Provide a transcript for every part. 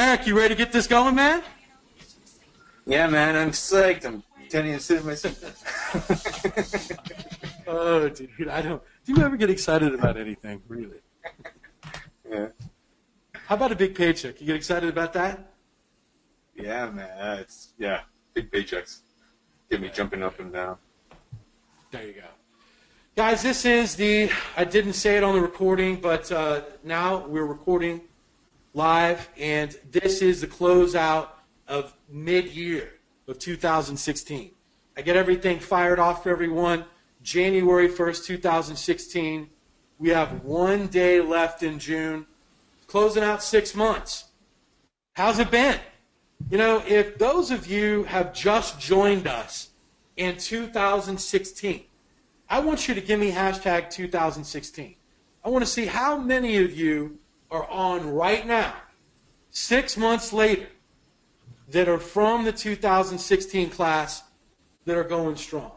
Derek, you ready to get this going, man? Yeah, man, I'm psyched. I'm intending to sit in my seat. Oh, dude, I don't. Do you ever get excited about anything, really? Yeah. How about a big paycheck? You get excited about that? Yeah, man. Big paychecks. Get me jumping up and down. There you go. Guys, this is I didn't say it on the recording, but now we're recording live, and this is the closeout of mid-year of 2016. I get everything fired off for everyone. January 1st, 2016. We have 1 day left in June. Closing out 6 months. How's it been? You know, if those of you have just joined us in 2016, I want you to give me hashtag 2016. I want to see how many of you are on right now, 6 months later, that are from the 2016 class that are going strong.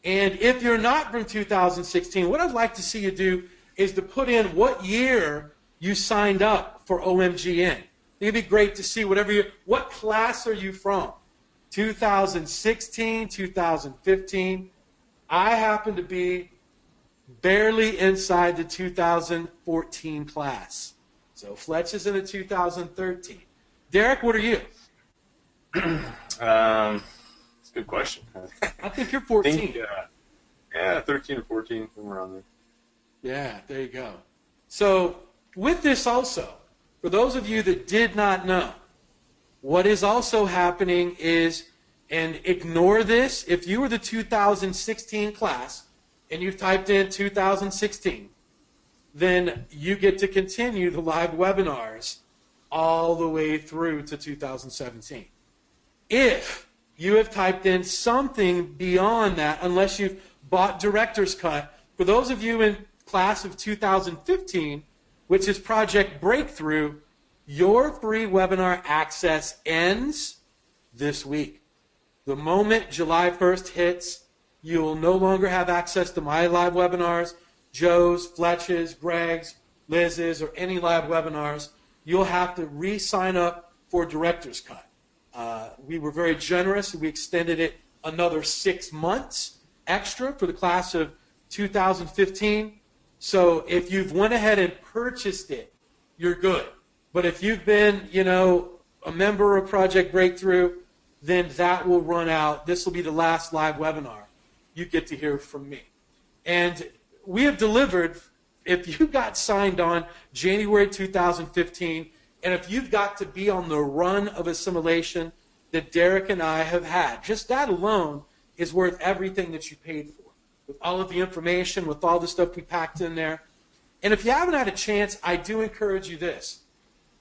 And if you're not from 2016, what I'd like to see you do is to put in what year you signed up for OMGN. It'd be great to see what class are you from? 2016, 2015. I happen to be barely inside the 2014 class. So Fletch is in the 2013. Derek, what are you? It's a good question. I think you're 14. Yeah, 13 or 14, somewhere around there. Yeah, there you go. So with this also, for those of you that did not know, what is also happening is, and ignore this, if you were the 2016 class and you've typed in 2016, then you get to continue the live webinars all the way through to 2017. If you have typed in something beyond that, unless you've bought Director's Cut, for those of you in class of 2015, which is Project Breakthrough, your free webinar access ends this week. The moment July 1st hits, you will no longer have access to my live webinars, Joe's, Fletch's, Greg's, Liz's, or any live webinars. You'll have to re-sign up for Director's Cut. We were very generous. We extended it another 6 months extra for the class of 2015. So if you've went ahead and purchased it, you're good. But if you've been, a member of Project Breakthrough, then that will run out. This will be the last live webinar you get to hear from me. And we have delivered, if you got signed on January 2015, and if you've got to be on the run of assimilation that Derek and I have had, just that alone is worth everything that you paid for, with all of the information, with all the stuff we packed in there. And if you haven't had a chance, I do encourage you this.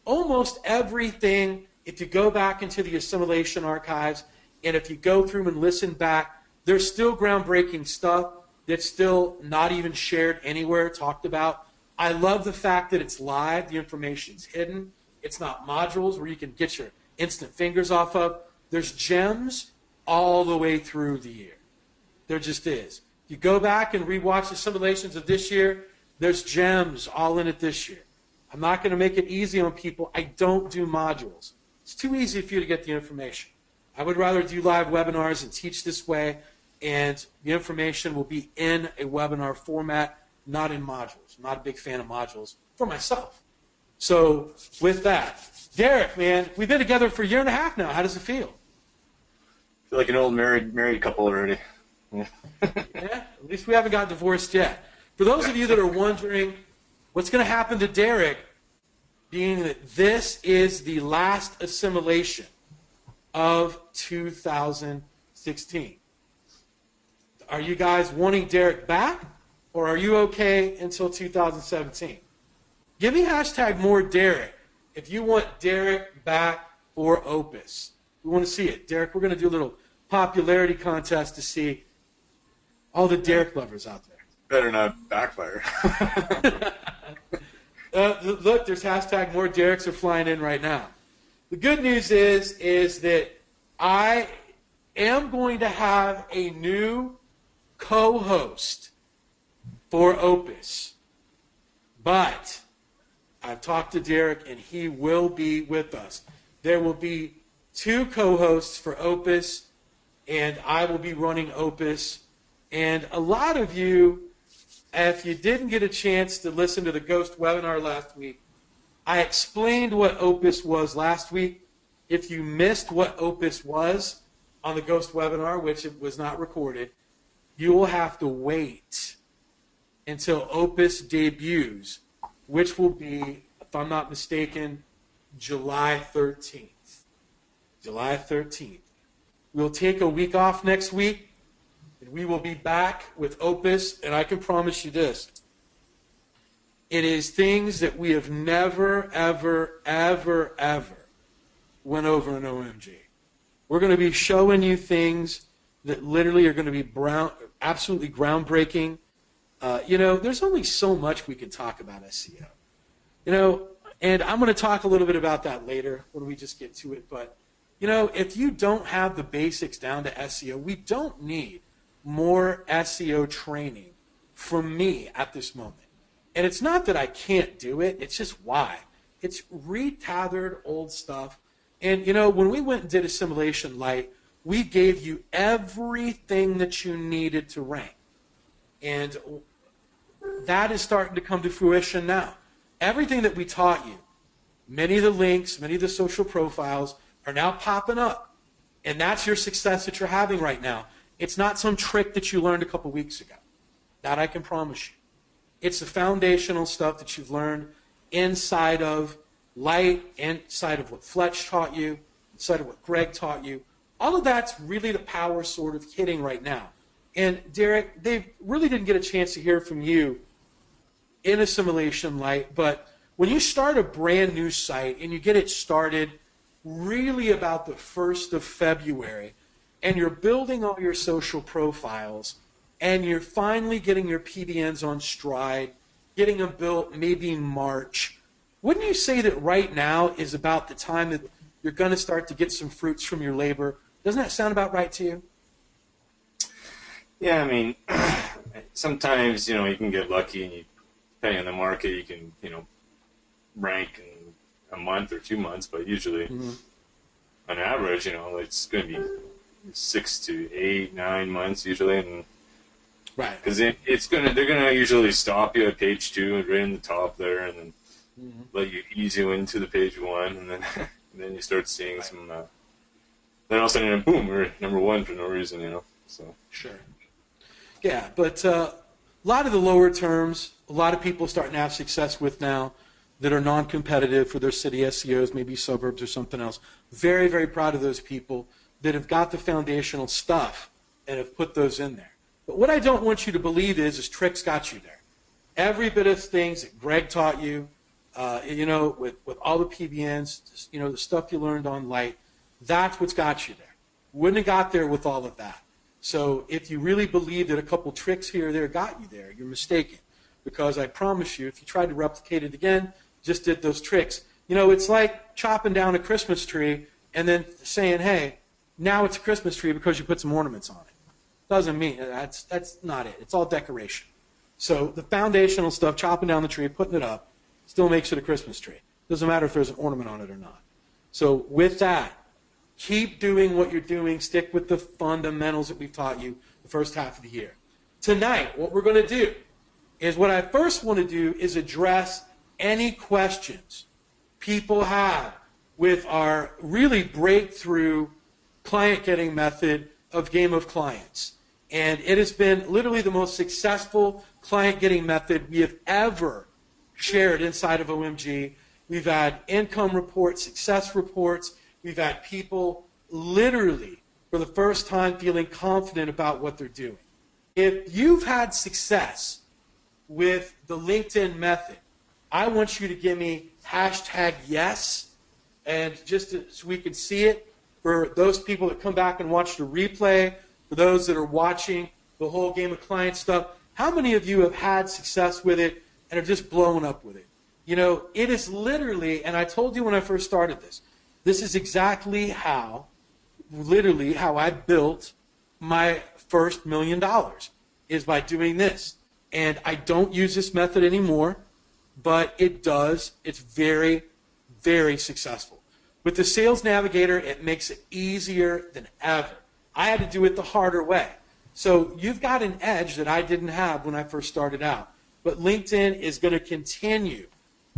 Almost everything, if you go back into the assimilation archives, and if you go through and listen back, there's still groundbreaking stuff that's still not even shared anywhere, talked about. I love the fact that it's live, the information's hidden. It's not modules where you can get your instant fingers off of. There's gems all the way through the year. There just is. If you go back and rewatch the simulations of this year, there's gems all in it this year. I'm not going to make it easy on people. I don't do modules. It's too easy for you to get the information. I would rather do live webinars and teach this way, and the information will be in a webinar format, not in modules. I'm not a big fan of modules for myself. So with that, Derek, man, we've been together for 1.5 years now. How does it feel? I feel like an old married couple already. Yeah. Yeah, at least we haven't got divorced yet. For those of you that are wondering what's going to happen to Derek, being that this is the last assimilation of 2016. Are you guys wanting Derek back, or are you okay until 2017? Give me hashtag more Derek if you want Derek back for Opus. We want to see it. Derek, we're going to do a little popularity contest to see all the Derek lovers out there. Better not backfire. Look, there's hashtag more Dereks are flying in right now. The good news is that I am going to have a new co-host for Opus. But I've talked to Derek, and he will be with us. There will be 2 co-hosts for Opus, and I will be running Opus. And a lot of you, if you didn't get a chance to listen to the Ghost webinar last week, I explained what Opus was last week. If you missed what Opus was on the Ghost webinar, which it was not recorded, you will have to wait until Opus debuts, which will be, if I'm not mistaken, July 13th. July 13th. We'll take a week off next week, and we will be back with Opus, and I can promise you this. It is things that we have never, ever, ever, ever went over in OMG. We're going to be showing you things that literally are going to be absolutely groundbreaking. There's only so much we can talk about SEO. And I'm going to talk a little bit about that later when we just get to it. But, if you don't have the basics down to SEO, we don't need more SEO training from me at this moment. And it's not that I can't do it. It's just why. It's retethered old stuff. And, when we went and did Assimilation Lite, we gave you everything that you needed to rank. And that is starting to come to fruition now. Everything that we taught you, many of the links, many of the social profiles are now popping up. And that's your success that you're having right now. It's not some trick that you learned a couple weeks ago. That I can promise you. It's the foundational stuff that you've learned inside of Light, inside of what Fletch taught you, inside of what Greg taught you. All of that's really the power sort of hitting right now. And Derek, they really didn't get a chance to hear from you in Assimilation Lite, but when you start a brand new site and you get it started really about the 1st of February, and you're building all your social profiles, and you're finally getting your PBNs on stride, getting them built maybe in March, wouldn't you say that right now is about the time that you're going to start to get some fruits from your labor? Doesn't that sound about right to you? Yeah, I mean, sometimes, you can get lucky, and depending on the market, you can, rank in a month or 2 months, but usually, on average, it's going to be 6 to 8, 9 months usually, and right, because they're gonna usually stop you at page 2 right in the top there, and then let you ease you into the page 1, and then and then you start seeing some. Then all of a sudden, boom, we're number 1 for no reason, So sure, yeah, but a lot of the lower terms, a lot of people starting to have success with now that are non-competitive for their city SEOs, maybe suburbs or something else. Very, very proud of those people that have got the foundational stuff and have put those in there. But what I don't want you to believe is tricks got you there. Every bit of things that Greg taught you, with all the PBNs, the stuff you learned on Light, that's what's got you there. Wouldn't have got there with all of that. So if you really believe that a couple tricks here or there got you there, you're mistaken. Because I promise you, if you tried to replicate it again, just did those tricks. It's like chopping down a Christmas tree and then saying, hey, now it's a Christmas tree because you put some ornaments on it. Doesn't mean, that's not it. It's all decoration. So the foundational stuff, chopping down the tree, putting it up, still makes it a Christmas tree. Doesn't matter if there's an ornament on it or not. So with that, keep doing what you're doing. Stick with the fundamentals that we've taught you the first half of the year. Tonight, what we're going to do is what I first want to do is address any questions people have with our really breakthrough client getting method of Game of Clients. And it has been literally the most successful client getting method we have ever shared inside of OMG. We've had income reports, success reports. We've had people literally for the first time feeling confident about what they're doing. If you've had success with the LinkedIn method, I want you to give me #yes, and just so we can see it for those people that come back and watch the replay, for those that are watching the whole Game of Clients stuff. How many of you have had success with it and are just blowing up with it? It is literally, and I told you when I first started this is exactly how I built my first $1 million, is by doing this. And I don't use this method anymore, but it does. It's very, very successful. With the Sales Navigator, it makes it easier than ever. I had to do it the harder way. So you've got an edge that I didn't have when I first started out. But LinkedIn is going to continue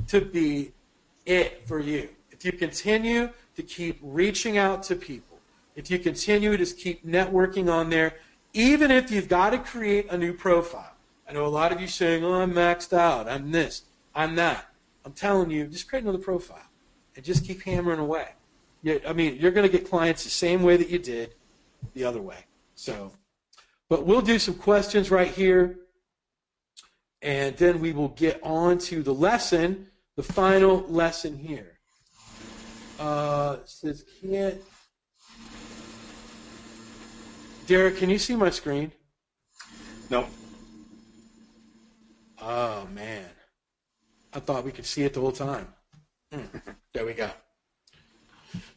to be it for you. If you continue to keep reaching out to people, if you continue to keep networking on there, even if you've got to create a new profile. I know a lot of you saying, oh, I'm maxed out, I'm this, I'm that. I'm telling you, just create another profile and just keep hammering away. I mean, you're going to get clients the same way that you did the other way. So, but we'll do some questions right here, and then we will get on to the lesson, the final lesson here. It says, can't. Derek, can you see my screen? No. Oh, man. I thought we could see it the whole time. There we go.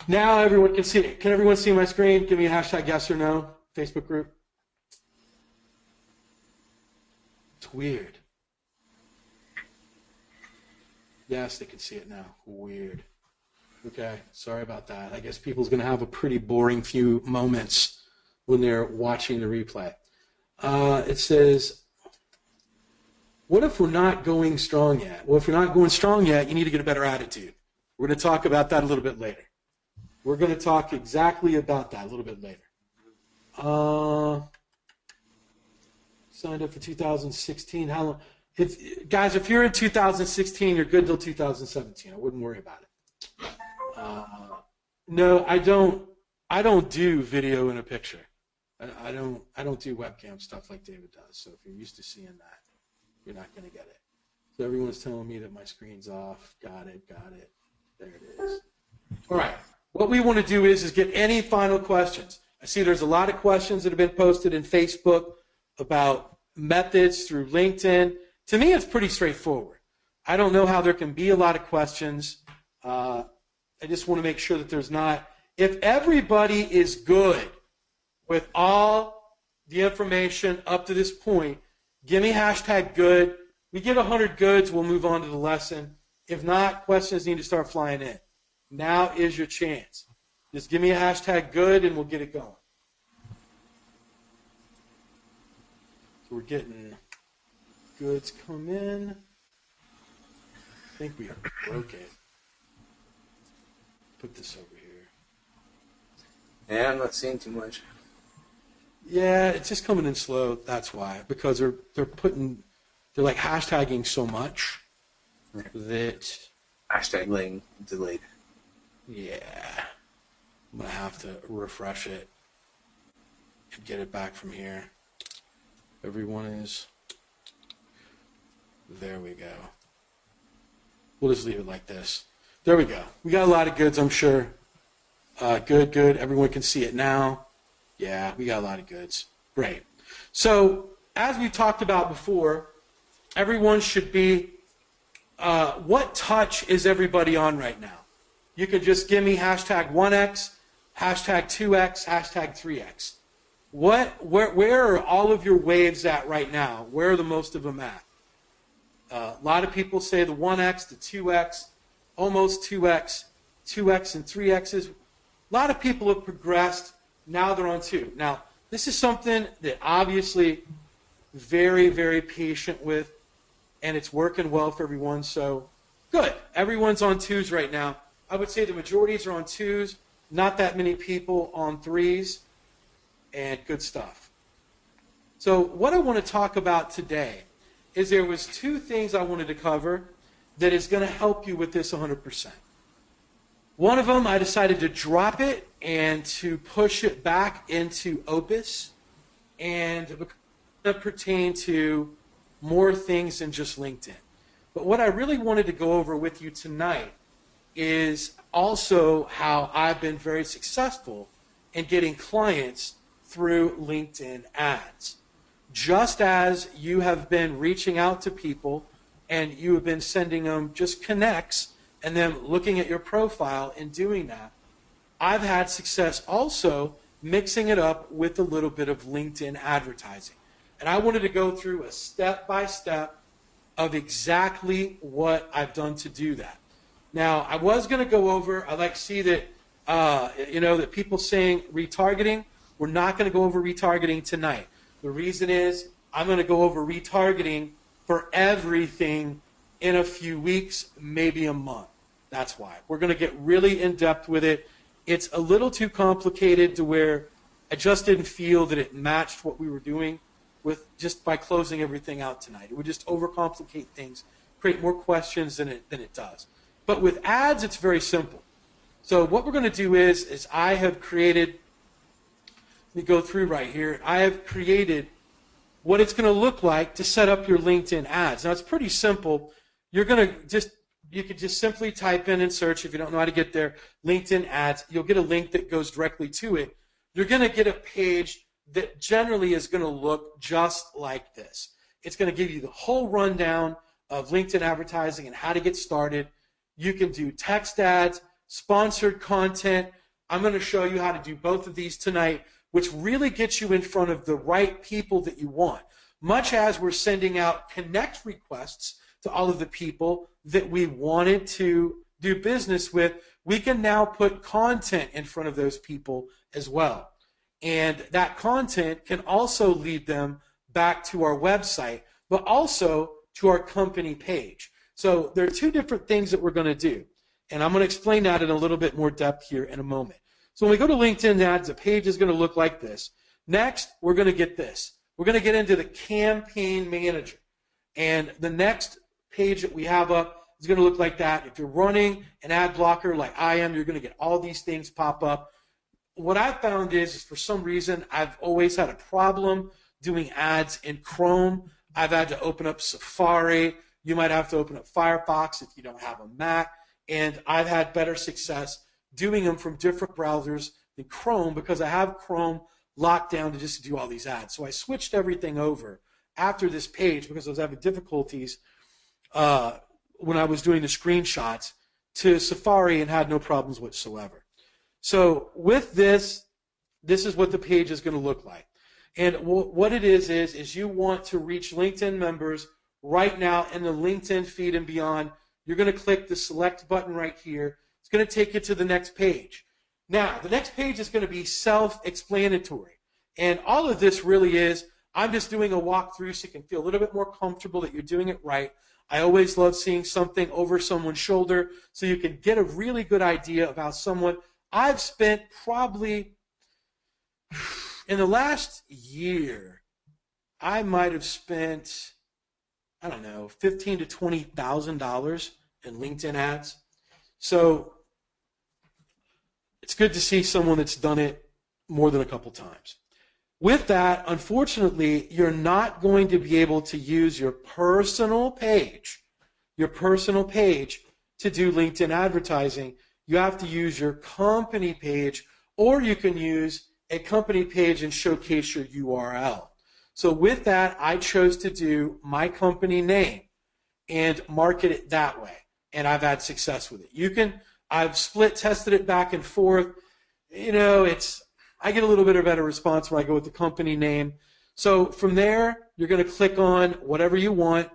Now everyone can see it. Can everyone see my screen? Give me a hashtag yes or no, Facebook group. It's weird. Yes, they can see it now. Weird. Okay, sorry about that. I guess people's going to have a pretty boring few moments when they're watching the replay. It says, what if we're not going strong yet? Well, if you're not going strong yet, you need to get a better attitude. We're going to talk about that a little bit later. We're going to talk exactly about that a little bit later. Signed up for 2016. How long? Guys, if you're in 2016, you're good till 2017. I wouldn't worry about it. No, I don't do video in a picture. I don't do webcam stuff like David does. So if you're used to seeing that, you're not going to get it. So everyone's telling me that my screen's off. Got it. There it is. All right. What we want to do is get any final questions. I see there's a lot of questions that have been posted in Facebook about methods through LinkedIn. To me, it's pretty straightforward. I don't know how there can be a lot of questions. I just want to make sure that there's not. If everybody is good with all the information up to this point, give me hashtag good. We get 100 goods, we'll move on to the lesson. If not, questions need to start flying in. Now is your chance. Just give me a hashtag good and we'll get it going. So we're getting goods come in. I think we broke it. Put this over here. Yeah, I'm not seeing too much. Yeah, it's just coming in slow. That's why. Because they're like hashtagging so much that Hashtag link delayed. Yeah. I'm going to have to refresh it and get it back from here. Everyone is. There we go. We'll just leave it like this. There we go. We got a lot of goods, I'm sure. Good. Everyone can see it now. Yeah, we got a lot of goods. Great. So, as we talked about before, everyone should be, what touch is everybody on right now? You can just give me hashtag 1x, hashtag 2x, hashtag 3x. Where are all of your waves at right now? Where are the most of them at? A lot of people say the 1x, the 2x, almost 2x, 2x and 3x's. A lot of people have progressed. Now they're on 2. Now, this is something that obviously very, very patient with, and it's working well for everyone, so good. Everyone's on 2s right now. I would say the majorities are on 2s, not that many people on 3s, and good stuff. So what I want to talk about today is there was 2 things I wanted to cover that is going to help you with this 100%. One of them, I decided to drop it and to push it back into Opus, and it pertain to more things than just LinkedIn. But what I really wanted to go over with you tonight is also how I've been very successful in getting clients through LinkedIn ads. Just as you have been reaching out to people and you have been sending them just connects and then looking at your profile and doing that, I've had success also mixing it up with a little bit of LinkedIn advertising. And I wanted to go through a step-by-step of exactly what I've done to do that. Now, I was going to go over, I like to see that, that people saying retargeting. We're not going to go over retargeting tonight. The reason is I'm going to go over retargeting for everything in a few weeks, maybe a month. That's why. We're going to get really in-depth with it. It's a little too complicated to where I just didn't feel that it matched what we were doing with just by closing everything out tonight. It would just overcomplicate things, create more questions than it does. But with ads, it's very simple. So what we're going to do is I have created, let me go through right here. I have created what it's going to look like to set up your LinkedIn ads. Now, it's pretty simple. You're going to you could just simply type in and search, if you don't know how to get there, LinkedIn ads. You'll get a link that goes directly to it. You're going to get a page that generally is going to look just like this. It's going to give you the whole rundown of LinkedIn advertising and how to get started. You can do text ads, sponsored content. I'm going to show you how to do both of these tonight, which really gets you in front of the right people that you want. Much as we're sending out connect requests to all of the people that we wanted to do business with, we can now put content in front of those people as well. And that content can also lead them back to our website, but also to our company page. So there are two different things that we're going to do. And I'm going to explain that in a little bit more depth here in a moment. So when we go to LinkedIn ads, the page is going to look like this. Next, we're going to get this. We're going to get into the campaign manager. And the next page that we have up is going to look like that. If you're running an ad blocker like I am, you're going to get all these things pop up. What I found is for some reason, I've always had a problem doing ads in Chrome. I've had to open up Safari. You might have to open up Firefox if you don't have a Mac. And I've had better success doing them from different browsers than Chrome because I have Chrome locked down to just do all these ads. So I switched everything over after this page because I was having difficulties when I was doing the screenshots to Safari and had no problems whatsoever. So with this is what the page is going to look like. And what it is you want to reach LinkedIn members right now in the LinkedIn feed and beyond. You're going to click the select button right here. It's going to take you to the next page. Now, the next page is going to be self-explanatory. And all of this really is, I'm just doing a walkthrough so you can feel a little bit more comfortable that you're doing it right. I always love seeing something over someone's shoulder so you can get a really good idea of how someone. I've spent probably, in the last year, I might have spent, I don't know, $15,000 to $20,000 in LinkedIn ads. So it's good to see someone that's done it more than a couple times. With that, unfortunately, you're not going to be able to use your personal page to do LinkedIn advertising. You have to use your company page, or you can use a company page and showcase your URL. So with that, I chose to do my company name and market it that way. And I've had success with it. I've split tested it back and forth. I get a little bit of a better response when I go with the company name. So from there, you're going to click on whatever you want,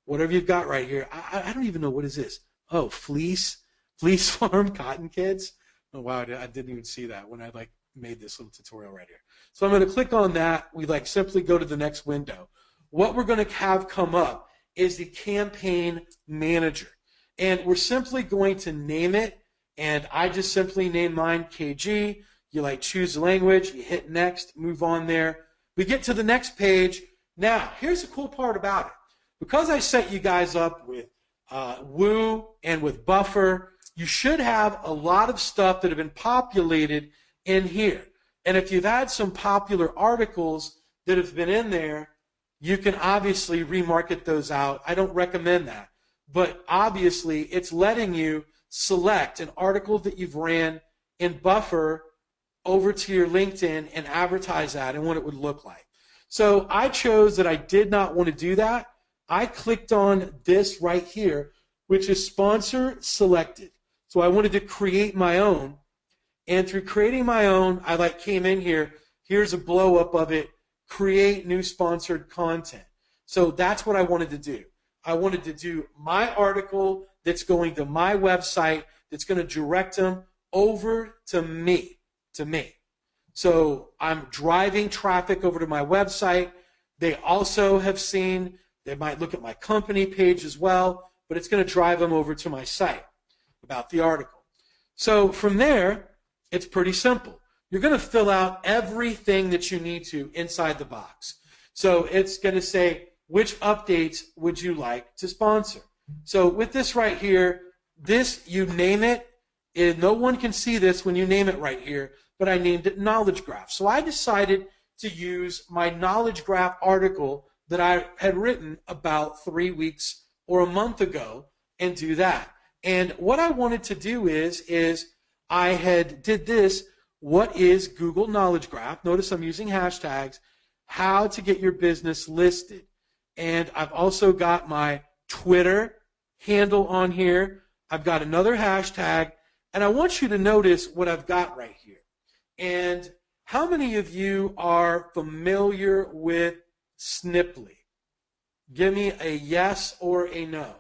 whatever you've got right here. I don't even know, what is this? Oh, fleece farm cotton kids. Oh, wow, I didn't even see that when I made this little tutorial right here. So I'm going to click on that. We simply go to the next window. What we're going to have come up is the campaign manager. And we're simply going to name it. And I just simply name mine KG. You choose the language, you hit next, move on there. We get to the next page. Now, here's the cool part about it. Because I set you guys up with Woo and with Buffer, you should have a lot of stuff that have been populated in here. And if you've had some popular articles that have been in there, you can obviously remarket those out. I don't recommend that. But obviously, it's letting you select an article that you've ran in Buffer over to your LinkedIn and advertise that and what it would look like. So I chose that I did not want to do that. I clicked on this right here, which is sponsor selected. So I wanted to create my own. And through creating my own, I came in here. Here's a blow up of it. Create new sponsored content. So that's what I wanted to do. I wanted to do my article that's going to my website that's going to direct them over to me, So I'm driving traffic over to my website. They also have seen, they might look at my company page as well, but it's going to drive them over to my site about the article. So from there, it's pretty simple. You're going to fill out everything that you need to inside the box. So it's going to say, which updates would you like to sponsor? So with this right here, this, you name it. No one can see this when you name it right here, but I named it Knowledge Graph. So I decided to use my Knowledge Graph article that I had written about 3 weeks or a month ago and do that. And what I wanted to do is I had did this, what is Google Knowledge Graph? Notice I'm using hashtags, how to get your business listed. And I've also got my Twitter handle on here. I've got another hashtag, and I want you to notice what I've got right here. And how many of you are familiar with Sniply? Give me a yes or a no.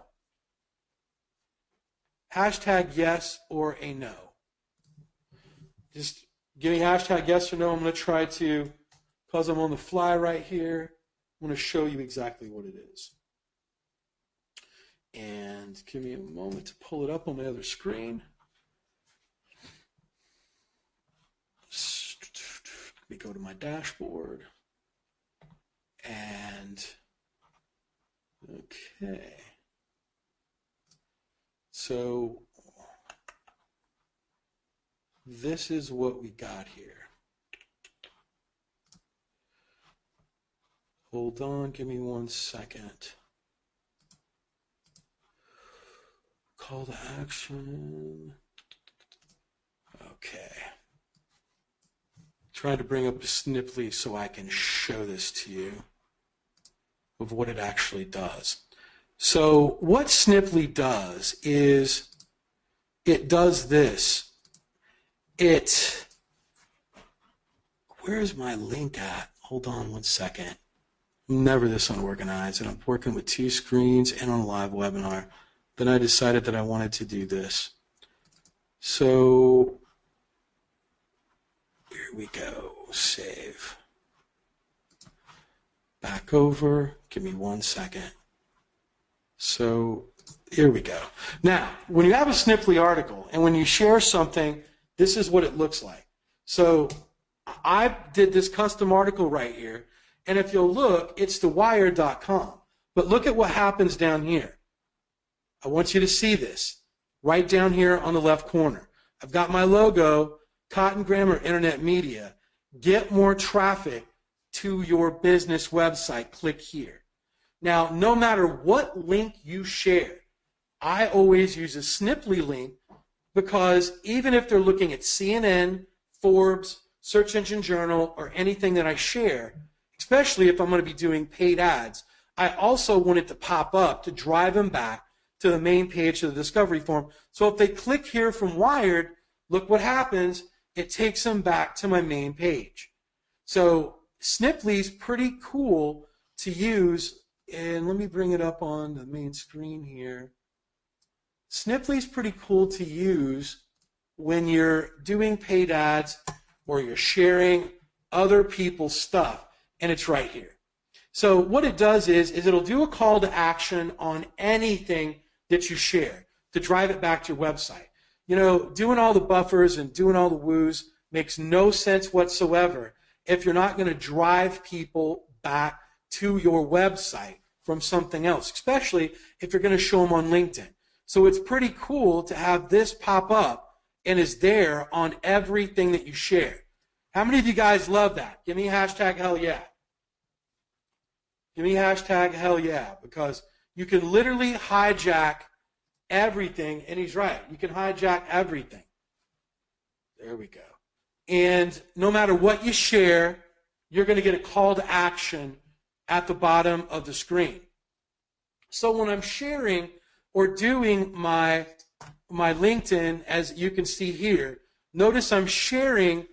Hashtag yes or a no. Just give me hashtag yes or no. I'm going to try to, because I'm on the fly right here, I'm going to show you exactly what it is. And give me a moment to pull it up on my other screen. Let me go to my dashboard. And, okay. So, this is what we got here. Hold on, give me 1 second. Call to action. Okay. Trying to bring up Sniply so I can show this to you of what it actually does. So what Sniply does is it does this. Where's my link at? Hold on 1 second. I'm never this unorganized, and I'm working with 2 screens and on a live webinar. Then I decided that I wanted to do this. So here we go. Save. Back over. Give me 1 second. So here we go. Now, when you have a Sniply article and when you share something, this is what it looks like. So I did this custom article right here, and if you'll look, it's the Wired.com. But look at what happens down here. I want you to see this right down here on the left corner. I've got my logo, Cotton Grammar Internet Media. Get more traffic to your business website. Click here. Now, no matter what link you share, I always use a Sniply link because even if they're looking at CNN, Forbes, Search Engine Journal, or anything that I share, especially if I'm going to be doing paid ads, I also want it to pop up to drive them back to the main page of the discovery form. So if they click here from Wired, look what happens. It takes them back to my main page. So Sniply's pretty cool to use. And let me bring it up on the main screen here. Sniply's pretty cool to use when you're doing paid ads or you're sharing other people's stuff, and it's right here. So what it does is it'll do a call to action on anything that you share to drive it back to your website. You know, doing all the buffers and doing all the woos makes no sense whatsoever if you're not going to drive people back to your website from something else, especially if you're going to show them on LinkedIn. So it's pretty cool to have this pop up and is there on everything that you share. How many of you guys love that? Give me hashtag hell yeah. Give me hashtag hell yeah, because you can literally hijack everything, and he's right. You can hijack everything. There we go. And no matter what you share, you're going to get a call to action at the bottom of the screen. So when I'm sharing or doing my LinkedIn, as you can see here, notice I'm sharing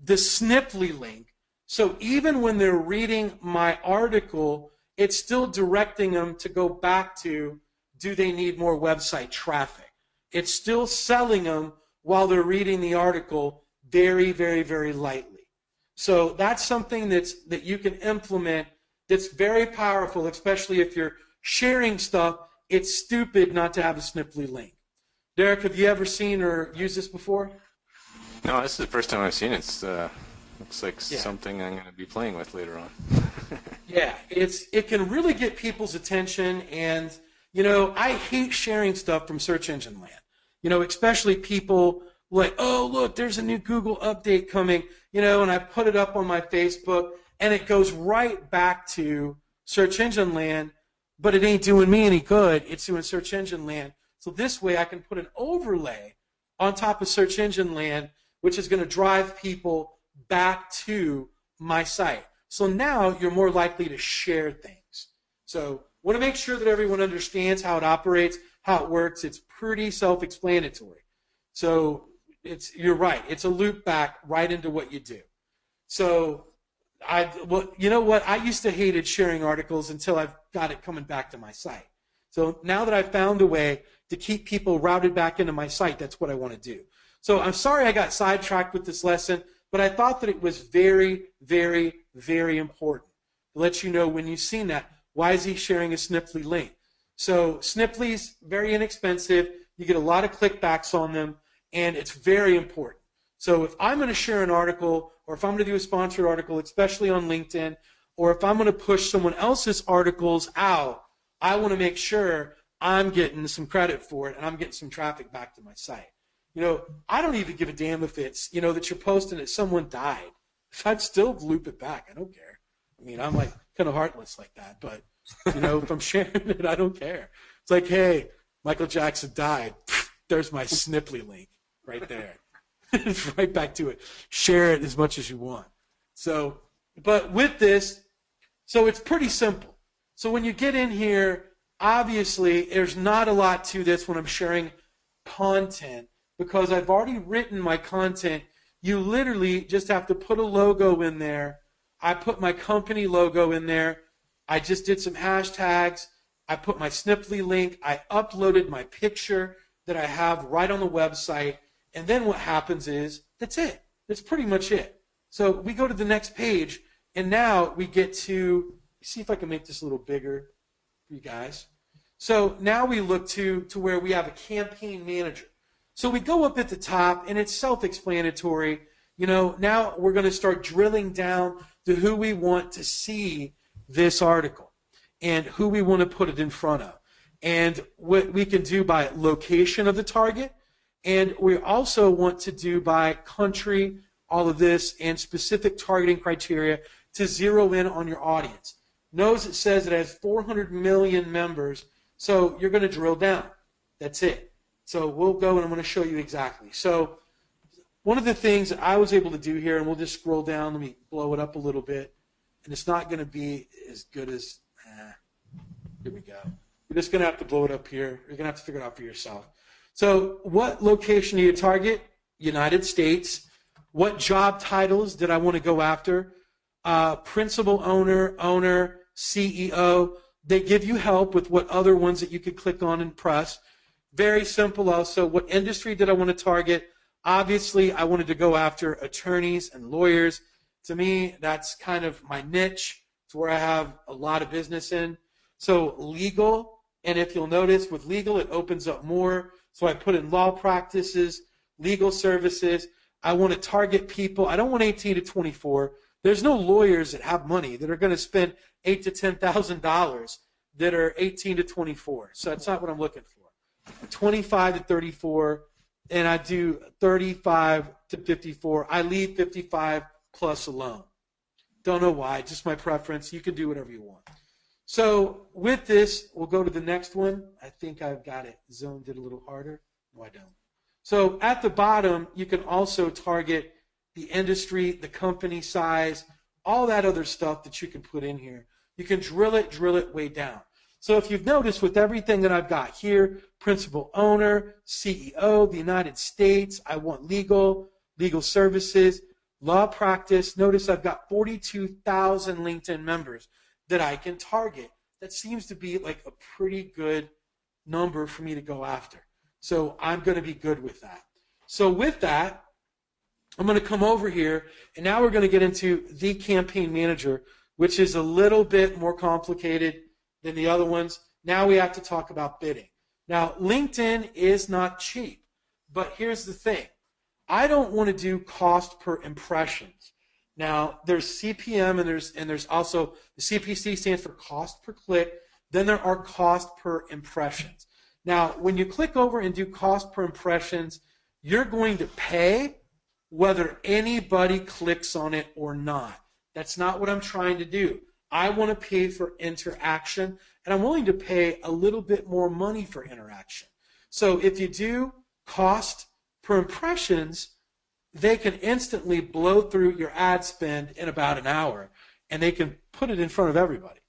the Sniply link. So even when they're reading my article, it's still directing them to go back to do they need more website traffic? It's still selling them while they're reading the article very, very, very lightly. So that's something that you can implement that's very powerful, especially if you're sharing stuff. It's stupid not to have a Snipply link. Derek, have you ever seen or used this before? No, this is the first time I've seen it. It's looks like something I'm going to be playing with later on. Yeah, it can really get people's attention, and I hate sharing stuff from search engine land. Especially people like, oh look, there's a new Google update coming, and I put it up on my Facebook, and it goes right back to search engine land, but it ain't doing me any good. It's doing search engine land. So this way I can put an overlay on top of search engine land, which is going to drive people back to my site. So now you're more likely to share things. So want to make sure that everyone understands how it operates, how it works. It's pretty self-explanatory. So you're right. It's a loop back right into what you do. So you know what? I used to hated sharing articles until I've got it coming back to my site. So now that I've found a way to keep people routed back into my site, that's what I want to do. So I'm sorry I got sidetracked with this lesson, but I thought that it was very, very, very important to let you know when you've seen that. Why is he sharing a Snipply link? So Snipply's very inexpensive. You get a lot of clickbacks on them, and it's very important. So if I'm going to share an article, or if I'm going to do a sponsored article, especially on LinkedIn, or if I'm going to push someone else's articles out, I want to make sure I'm getting some credit for it and I'm getting some traffic back to my site. I don't even give a damn if it's, that you're posting that someone died. I'd still loop it back. I don't care. I mean, I'm like kind of heartless like that. But, if I'm sharing it, I don't care. It's like, hey, Michael Jackson died. There's my Snipply link right there. It's right back to it. Share it as much as you want. So, but with this, so it's pretty simple. So when you get in here, obviously, there's not a lot to this when I'm sharing content because I've already written my content. You literally just have to put a logo in there. I put my company logo in there. I just did some hashtags. I put my Snipply link. I uploaded my picture that I have right on the website. And then what happens is, that's it. That's pretty much it. So we go to the next page, and now we get to, see if I can make this a little bigger for you guys. So now we look to where we have a campaign manager. So we go up at the top, and it's self-explanatory. Now we're going to start drilling down to who we want to see this article and who we want to put it in front of. And what we can do by location of the target, and we also want to do by country, all of this, and specific targeting criteria to zero in on your audience. Notice it says it has 400 million members, so you're going to drill down. That's it. So we'll go and I'm going to show you exactly. So one of the things that I was able to do here, and we'll just scroll down, let me blow it up a little bit, and it's not going to be as good as, here we go. You're just going to have to blow it up here. You're going to have to figure it out for yourself. So what location do you target? United States. What job titles did I want to go after? Principal owner, CEO. They give you help with what other ones that you could click on and press. Very simple also. What industry did I want to target? Obviously, I wanted to go after attorneys and lawyers. To me, that's kind of my niche. It's where I have a lot of business in. So legal, and if you'll notice with legal, it opens up more. So I put in law practices, legal services. I want to target people. I don't want 18 to 24. There's no lawyers that have money that are going to spend $8,000 to $10,000 that are 18 to 24. So that's not what I'm looking for. 25 to 34, and I do 35 to 54. I leave 55 plus alone. Don't know why, just my preference. You can do whatever you want. So with this, we'll go to the next one. I think I've got it zoned in a little harder. No, I don't. So at the bottom, you can also target the industry, the company size, all that other stuff that you can put in here. You can drill it way down. So if you've noticed with everything that I've got here, principal owner, CEO, the United States, I want legal services, law practice. Notice I've got 42,000 LinkedIn members that I can target. That seems to be like a pretty good number for me to go after. So I'm going to be good with that. So with that, I'm going to come over here, and now we're going to get into the campaign manager, which is a little bit more complicated than the other ones. Now we have to talk about bidding. Now, LinkedIn is not cheap, but here's the thing. I don't want to do cost per impressions. Now, there's CPM, and there's also the CPC stands for cost per click. Then there are cost per impressions. Now, when you click over and do cost per impressions, you're going to pay whether anybody clicks on it or not. That's not what I'm trying to do. I want to pay for interaction, and I'm willing to pay a little bit more money for interaction. So if you do cost per impressions, they can instantly blow through your ad spend in about an hour, and they can put it in front of everybody.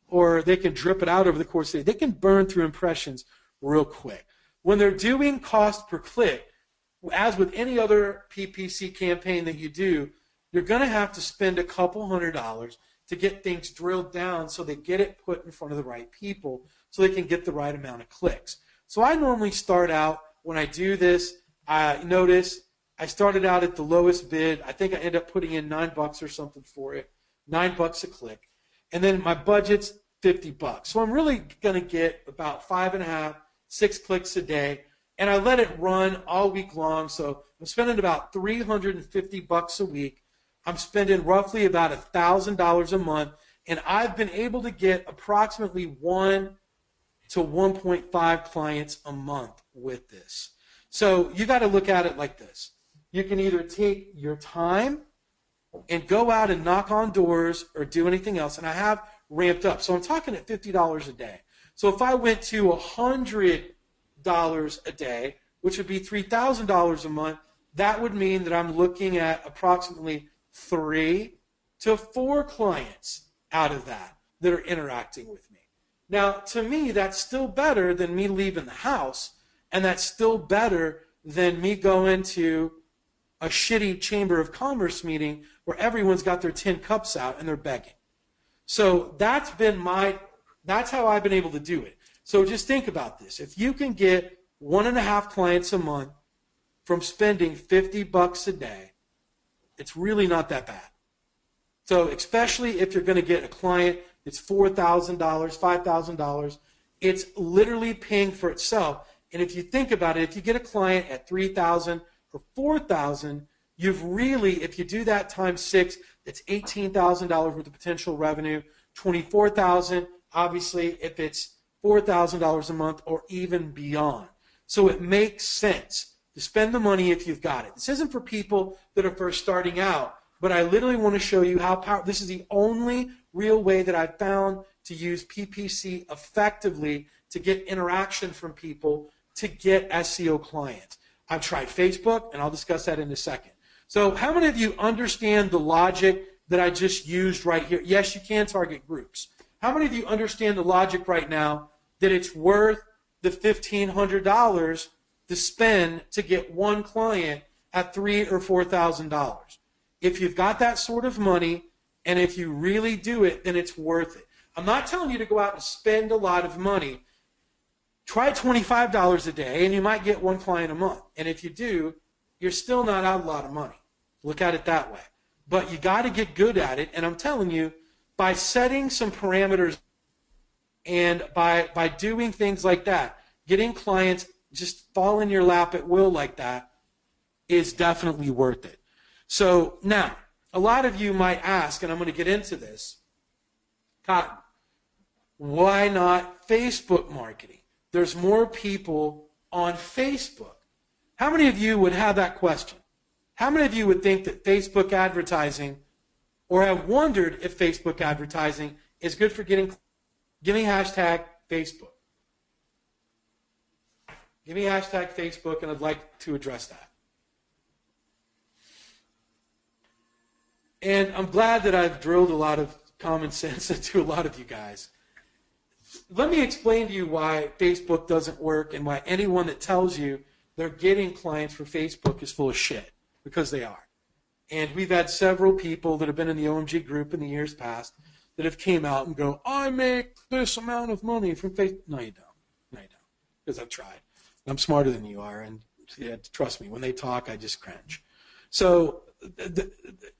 Or they can drip it out over the course of the day. They can burn through impressions real quick. When they're doing cost per click, as with any other PPC campaign that you do, you're going to have to spend a couple $100s to get things drilled down so they get it put in front of the right people so they can get the right amount of clicks. So I normally start out, when I do this, notice I started out at the lowest bid. I think I ended up putting in $9 or something for it, $9 a click. And then my budget's $50. So I'm really going to get about 5.5, 6 clicks a day. And I let it run all week long. So I'm spending about $350 a week. I'm spending roughly about $1,000 a month. And I've been able to get approximately 1 to 1.5 clients a month with this. So you got to look at it like this. You can either take your time and go out and knock on doors or do anything else. And I have ramped up. So I'm talking at $50 a day. So if I went to $100 a day, which would be $3,000 a month, that would mean that I'm looking at approximately 3 to 4 clients out of that are interacting with me. Now, to me, that's still better than me leaving the house, and that's still better than me going to a shitty Chamber of Commerce meeting where everyone's got their tin cups out and they're begging. So that's how I've been able to do it. So just think about this. If you can get 1.5 clients a month from spending $50 a day, it's really not that bad. So especially if you're going to get a client that's $4,000, $5,000, it's literally paying for itself. And if you think about it, if you get a client at $3,000 or $4,000, you've really, if you do that times 6, it's $18,000 worth of potential revenue, $24,000, obviously, if it's $4,000 a month or even beyond. So it makes sense to spend the money if you've got it. This isn't for people that are first starting out, but I literally want to show you how powerful. This is the only real way that I've found to use PPC effectively to get interaction from people to get SEO clients. I've tried Facebook, and I'll discuss that in a second. So how many of you understand the logic that I just used right here? Yes, you can target groups. How many of you understand the logic right now that it's worth the $1,500 to spend to get one client at $3,000 or $4,000? If you've got that sort of money, and if you really do it, then it's worth it. I'm not telling you to go out and spend a lot of money. Try $25 a day, and you might get one client a month. And if you do, you're still not out a lot of money. Look at it that way. But you got to get good at it, and I'm telling you, by setting some parameters and by doing things like that, getting clients just fall in your lap at will like that is definitely worth it. So now, a lot of you might ask, and I'm going to get into this, Cotton, why not Facebook marketing? There's more people on Facebook. How many of you would have that question? How many of you would think that Facebook advertising, or have wondered if Facebook advertising is good for getting, give me hashtag Facebook. Give me hashtag Facebook, and I'd like to address that. And I'm glad that I've drilled a lot of common sense into a lot of you guys. Let me explain to you why Facebook doesn't work and why anyone that tells you they're getting clients for Facebook is full of shit, because they are. And we've had several people that have been in the OMG group in the years past that have came out and go, I make this amount of money from Facebook. No, you don't. No, you don't. because I've tried. I'm smarter than you are, and yeah, trust me, when they talk, I just cringe. So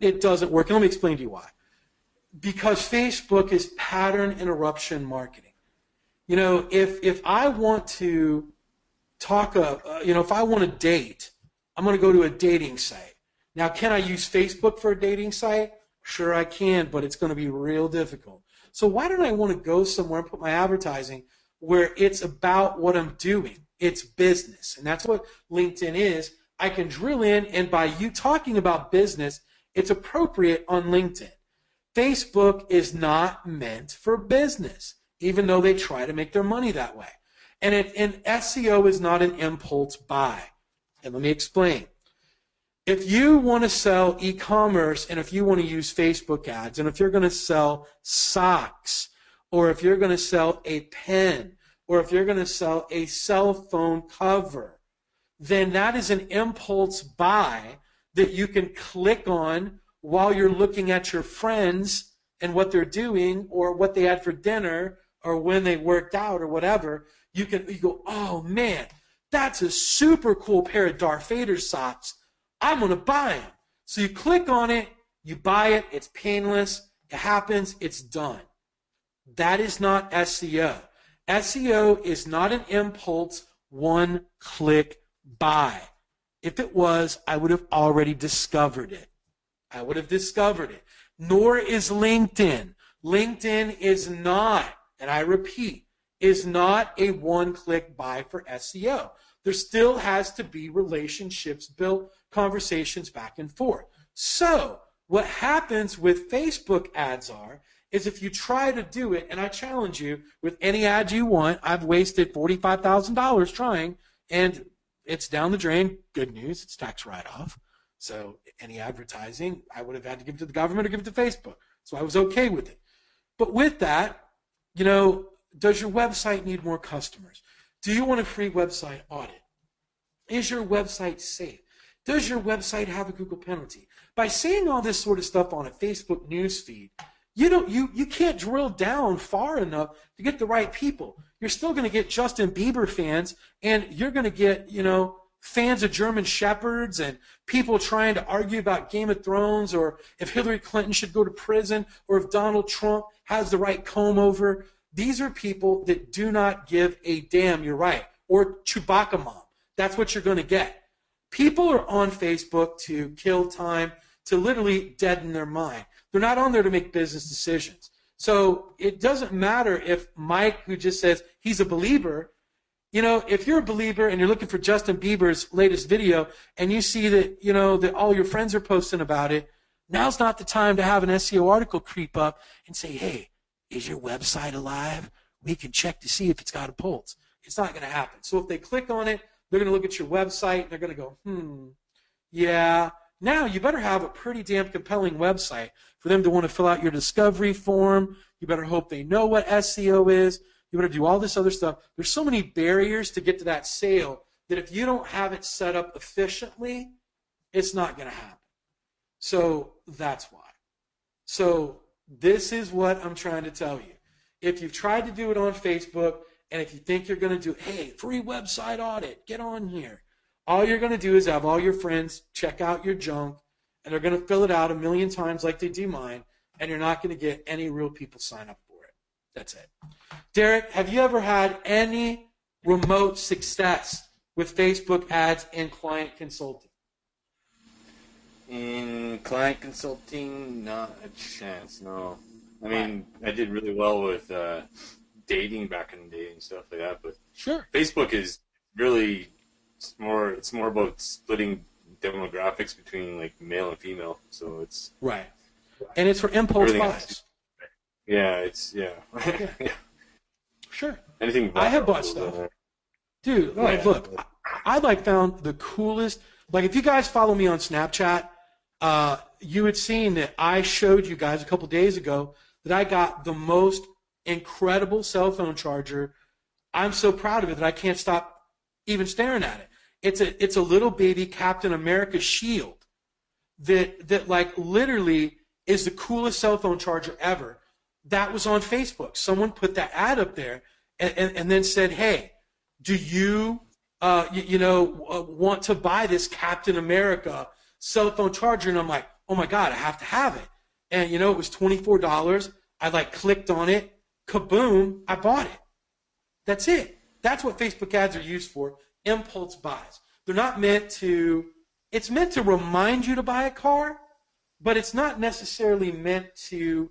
it doesn't work. And let me explain to you why. Because Facebook is pattern interruption marketing. You know, if I want to talk, if I want to date, I'm going to go to a dating site. Now, can I use Facebook for a dating site? Sure I can, but it's going to be real difficult. So why don't I want to go somewhere and put my advertising where it's about what I'm doing? It's business. And that's what LinkedIn is. I can drill in, and by you talking about business, it's appropriate on LinkedIn. Facebook is not meant for business, even though they try to make their money that way. And SEO is not an impulse buy. And let me explain. If you want to sell e-commerce, and if you want to use Facebook ads, and if you're going to sell socks, or if you're going to sell a pen, or if you're going to sell a cell phone cover, then that is an impulse buy that you can click on while you're looking at your friends and what they're doing, or what they had for dinner, or when they worked out, or whatever. You go, oh man, that's a super cool pair of Darth Vader socks. I'm going to buy them. So you click on it, you buy it, it's painless, it happens, it's done. That is not SEO. SEO is not an impulse, one-click buy. If it was, I would have already discovered it. I would have discovered it. Nor is LinkedIn. LinkedIn is not, and I repeat, is not a one-click buy for SEO. There still has to be relationships built, conversations back and forth. So what happens with Facebook ads is if you try to do it, and I challenge you with any ad you want, I've wasted $45,000 trying, and it's down the drain. Good news, it's tax write-off. So any advertising, I would have had to give it to the government or give it to Facebook. So I was okay with it. But with that, does your website need more customers? Do you want a free website audit? Is your website safe? Does your website have a Google penalty? By saying all this sort of stuff on a Facebook news feed, you can't drill down far enough to get the right people. You're still going to get Justin Bieber fans, and you're going to get, fans of German Shepherds and people trying to argue about Game of Thrones, or if Hillary Clinton should go to prison, or if Donald Trump has the right comb over. These are people that do not give a damn, you're right, or Chewbacca mom. That's what you're going to get. People are on Facebook to kill time, to literally deaden their mind. They're not on there to make business decisions. So it doesn't matter if Mike, who just says he's a believer, if you're a believer and you're looking for Justin Bieber's latest video and you see that, that all your friends are posting about it, now's not the time to have an SEO article creep up and say, hey, is your website alive? We can check to see if it's got a pulse. It's not going to happen. So if they click on it, they're going to look at your website and they're going to go, yeah. Now you better have a pretty damn compelling website for them to want to fill out your discovery form. You better hope they know what SEO is. You better do all this other stuff. There's so many barriers to get to that sale that if you don't have it set up efficiently, it's not going to happen. So that's why. So this is what I'm trying to tell you. If you've tried to do it on Facebook, and if you think you're going to do, hey, free website audit, get on here. All you're going to do is have all your friends check out your junk, and they're going to fill it out a million times like they do mine, and you're not going to get any real people sign up for it. That's it. Derek, have you ever had any remote success with Facebook ads and client consulting? In client consulting, not a chance, no. I mean, I did really well with dating back in the day and stuff like that, but sure. Facebook is really it's more about splitting demographics between like male and female, so it's right, and it's for impulse buys. Yeah. Yeah. Sure. Anything. I have bought stuff, dude. Look, I found the coolest. Like, if you guys follow me on Snapchat, you had seen that I showed you guys a couple days ago that I got the most incredible cell phone charger. I'm so proud of it that I can't stop even staring at it. It's a little baby Captain America shield that like literally is the coolest cell phone charger ever. That was on Facebook. Someone put that ad up there and then said, hey, do you, want to buy this Captain America cell phone charger? And I'm like, oh my God, I have to have it. And it was $24. I clicked on it, kaboom, I bought it. That's it. That's what Facebook ads are used for, impulse buys. They're not meant to, it's meant to remind you to buy a car, but it's not necessarily meant to,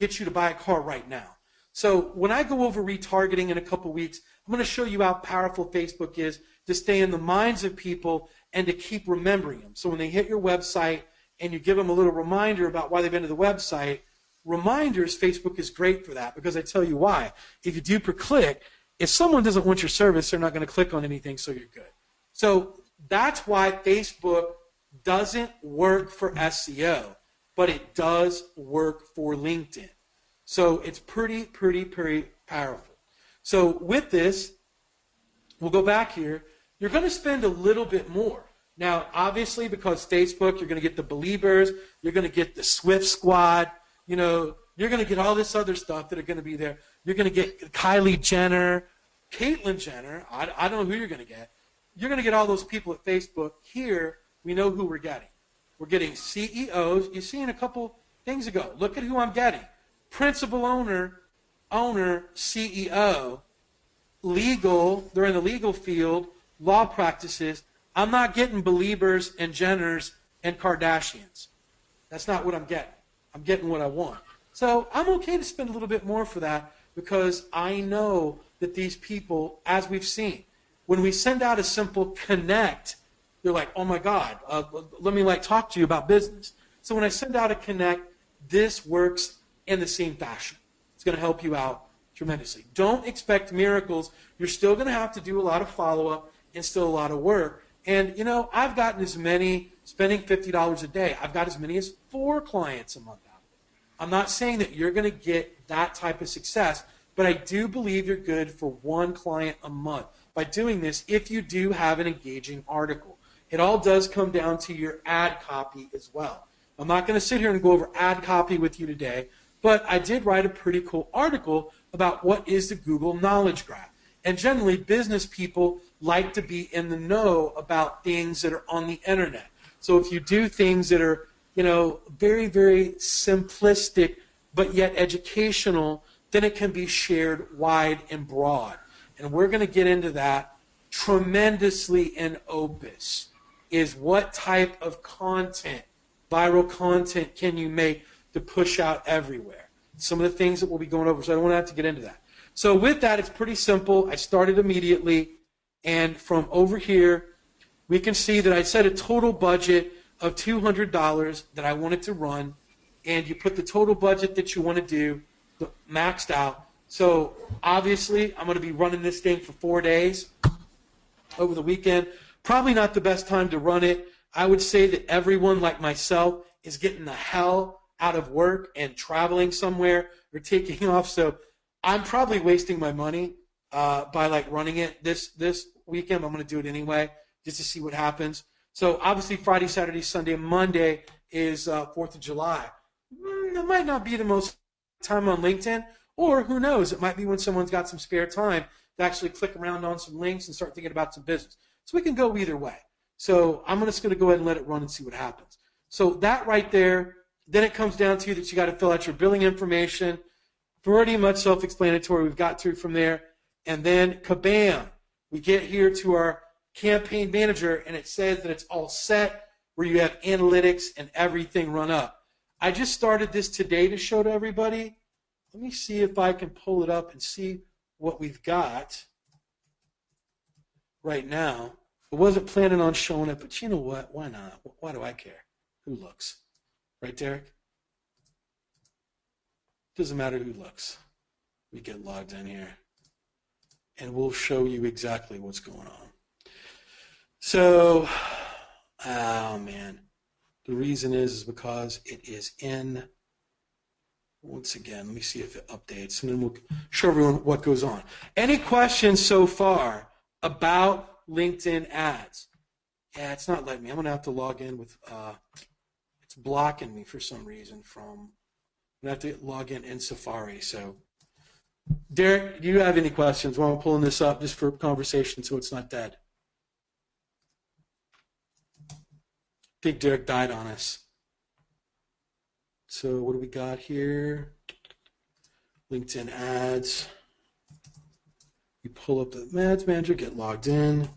get you to buy a car right now. So when I go over retargeting in a couple weeks, I'm going to show you how powerful Facebook is to stay in the minds of people and to keep remembering them. So when they hit your website and you give them a little reminder about why they've been to the website, reminders, Facebook is great for that, because I tell you why. If you do per click, if someone doesn't want your service, they're not going to click on anything, so you're good. So that's why Facebook doesn't work for SEO, but it does work for LinkedIn. So it's pretty powerful. So with this, we'll go back here. You're going to spend a little bit more. Now, obviously, because Facebook, you're going to get the Believers, you're going to get the Swift Squad, you're going to get all this other stuff that are going to be there. You're going to get Kylie Jenner, Caitlyn Jenner. I don't know who you're going to get. You're going to get all those people at Facebook. Here, we know who we're getting. We're getting CEOs. You've seen a couple things ago. Look at who I'm getting. Principal owner, CEO, legal, they're in the legal field, law practices. I'm not getting Believers and Jenners and Kardashians. That's not what I'm getting. I'm getting what I want. So I'm okay to spend a little bit more for that, because I know that these people, as we've seen, when we send out a simple connect, they're like, oh my God, let me talk to you about business. So when I send out a connect, this works in the same fashion. It's going to help you out tremendously. Don't expect miracles. You're still going to have to do a lot of follow-up and still a lot of work. And, I've gotten as many, spending $50 a day, I've got as many as 4 clients a month out of it. I'm not saying that you're going to get that type of success, but I do believe you're good for 1 client a month by doing this if you do have an engaging article. It all does come down to your ad copy as well. I'm not going to sit here and go over ad copy with you today, but I did write a pretty cool article about what is the Google Knowledge Graph. And generally, business people like to be in the know about things that are on the internet. So if you do things that are, very, very simplistic, but yet educational, then it can be shared wide and broad. And we're going to get into that tremendously in Opus, is what type of content, viral content, can you make to push out everywhere. Some of the things that we'll be going over, so I don't want to have to get into that. So with that, it's pretty simple. I started immediately, and from over here, we can see that I set a total budget of $200 that I wanted to run, and you put the total budget that you want to do, maxed out. So obviously, I'm going to be running this thing for 4 days over the weekend. Probably not the best time to run it. I would say that everyone like myself is getting the hell out of work and traveling somewhere or taking off. So I'm probably wasting my money by running it this weekend. I'm going to do it anyway just to see what happens. So obviously Friday, Saturday, Sunday, Monday is 4th of July. It might not be the most time on LinkedIn, or who knows, it might be when someone's got some spare time to actually click around on some links and start thinking about some business. So we can go either way. So I'm just going to go ahead and let it run and see what happens. So that right there, then it comes down to that you got to fill out your billing information. Pretty much self-explanatory. We've got through from there. And then, kabam, we get here to our campaign manager, and it says that it's all set, where you have analytics and everything run up. I just started this today to show to everybody. Let me see if I can pull it up and see what we've got right now. I wasn't planning on showing it, but you know what? Why not? Why do I care? Who looks? Right, Derek? Doesn't matter who looks. We get logged in here, and we'll show you exactly what's going on. So, oh man, the reason is because it is in, once again, let me see if it updates, and then we'll show everyone what goes on. Any questions so far about LinkedIn ads? Yeah, it's not letting me. I'm going to have to log in with, it's blocking me for some reason from, I'm going to have to log in Safari. So Derek, do you have any questions while I'm pulling this up just for conversation so it's not dead? I think Derek died on us. So what do we got here? LinkedIn ads. You pull up the ads manager, get logged in.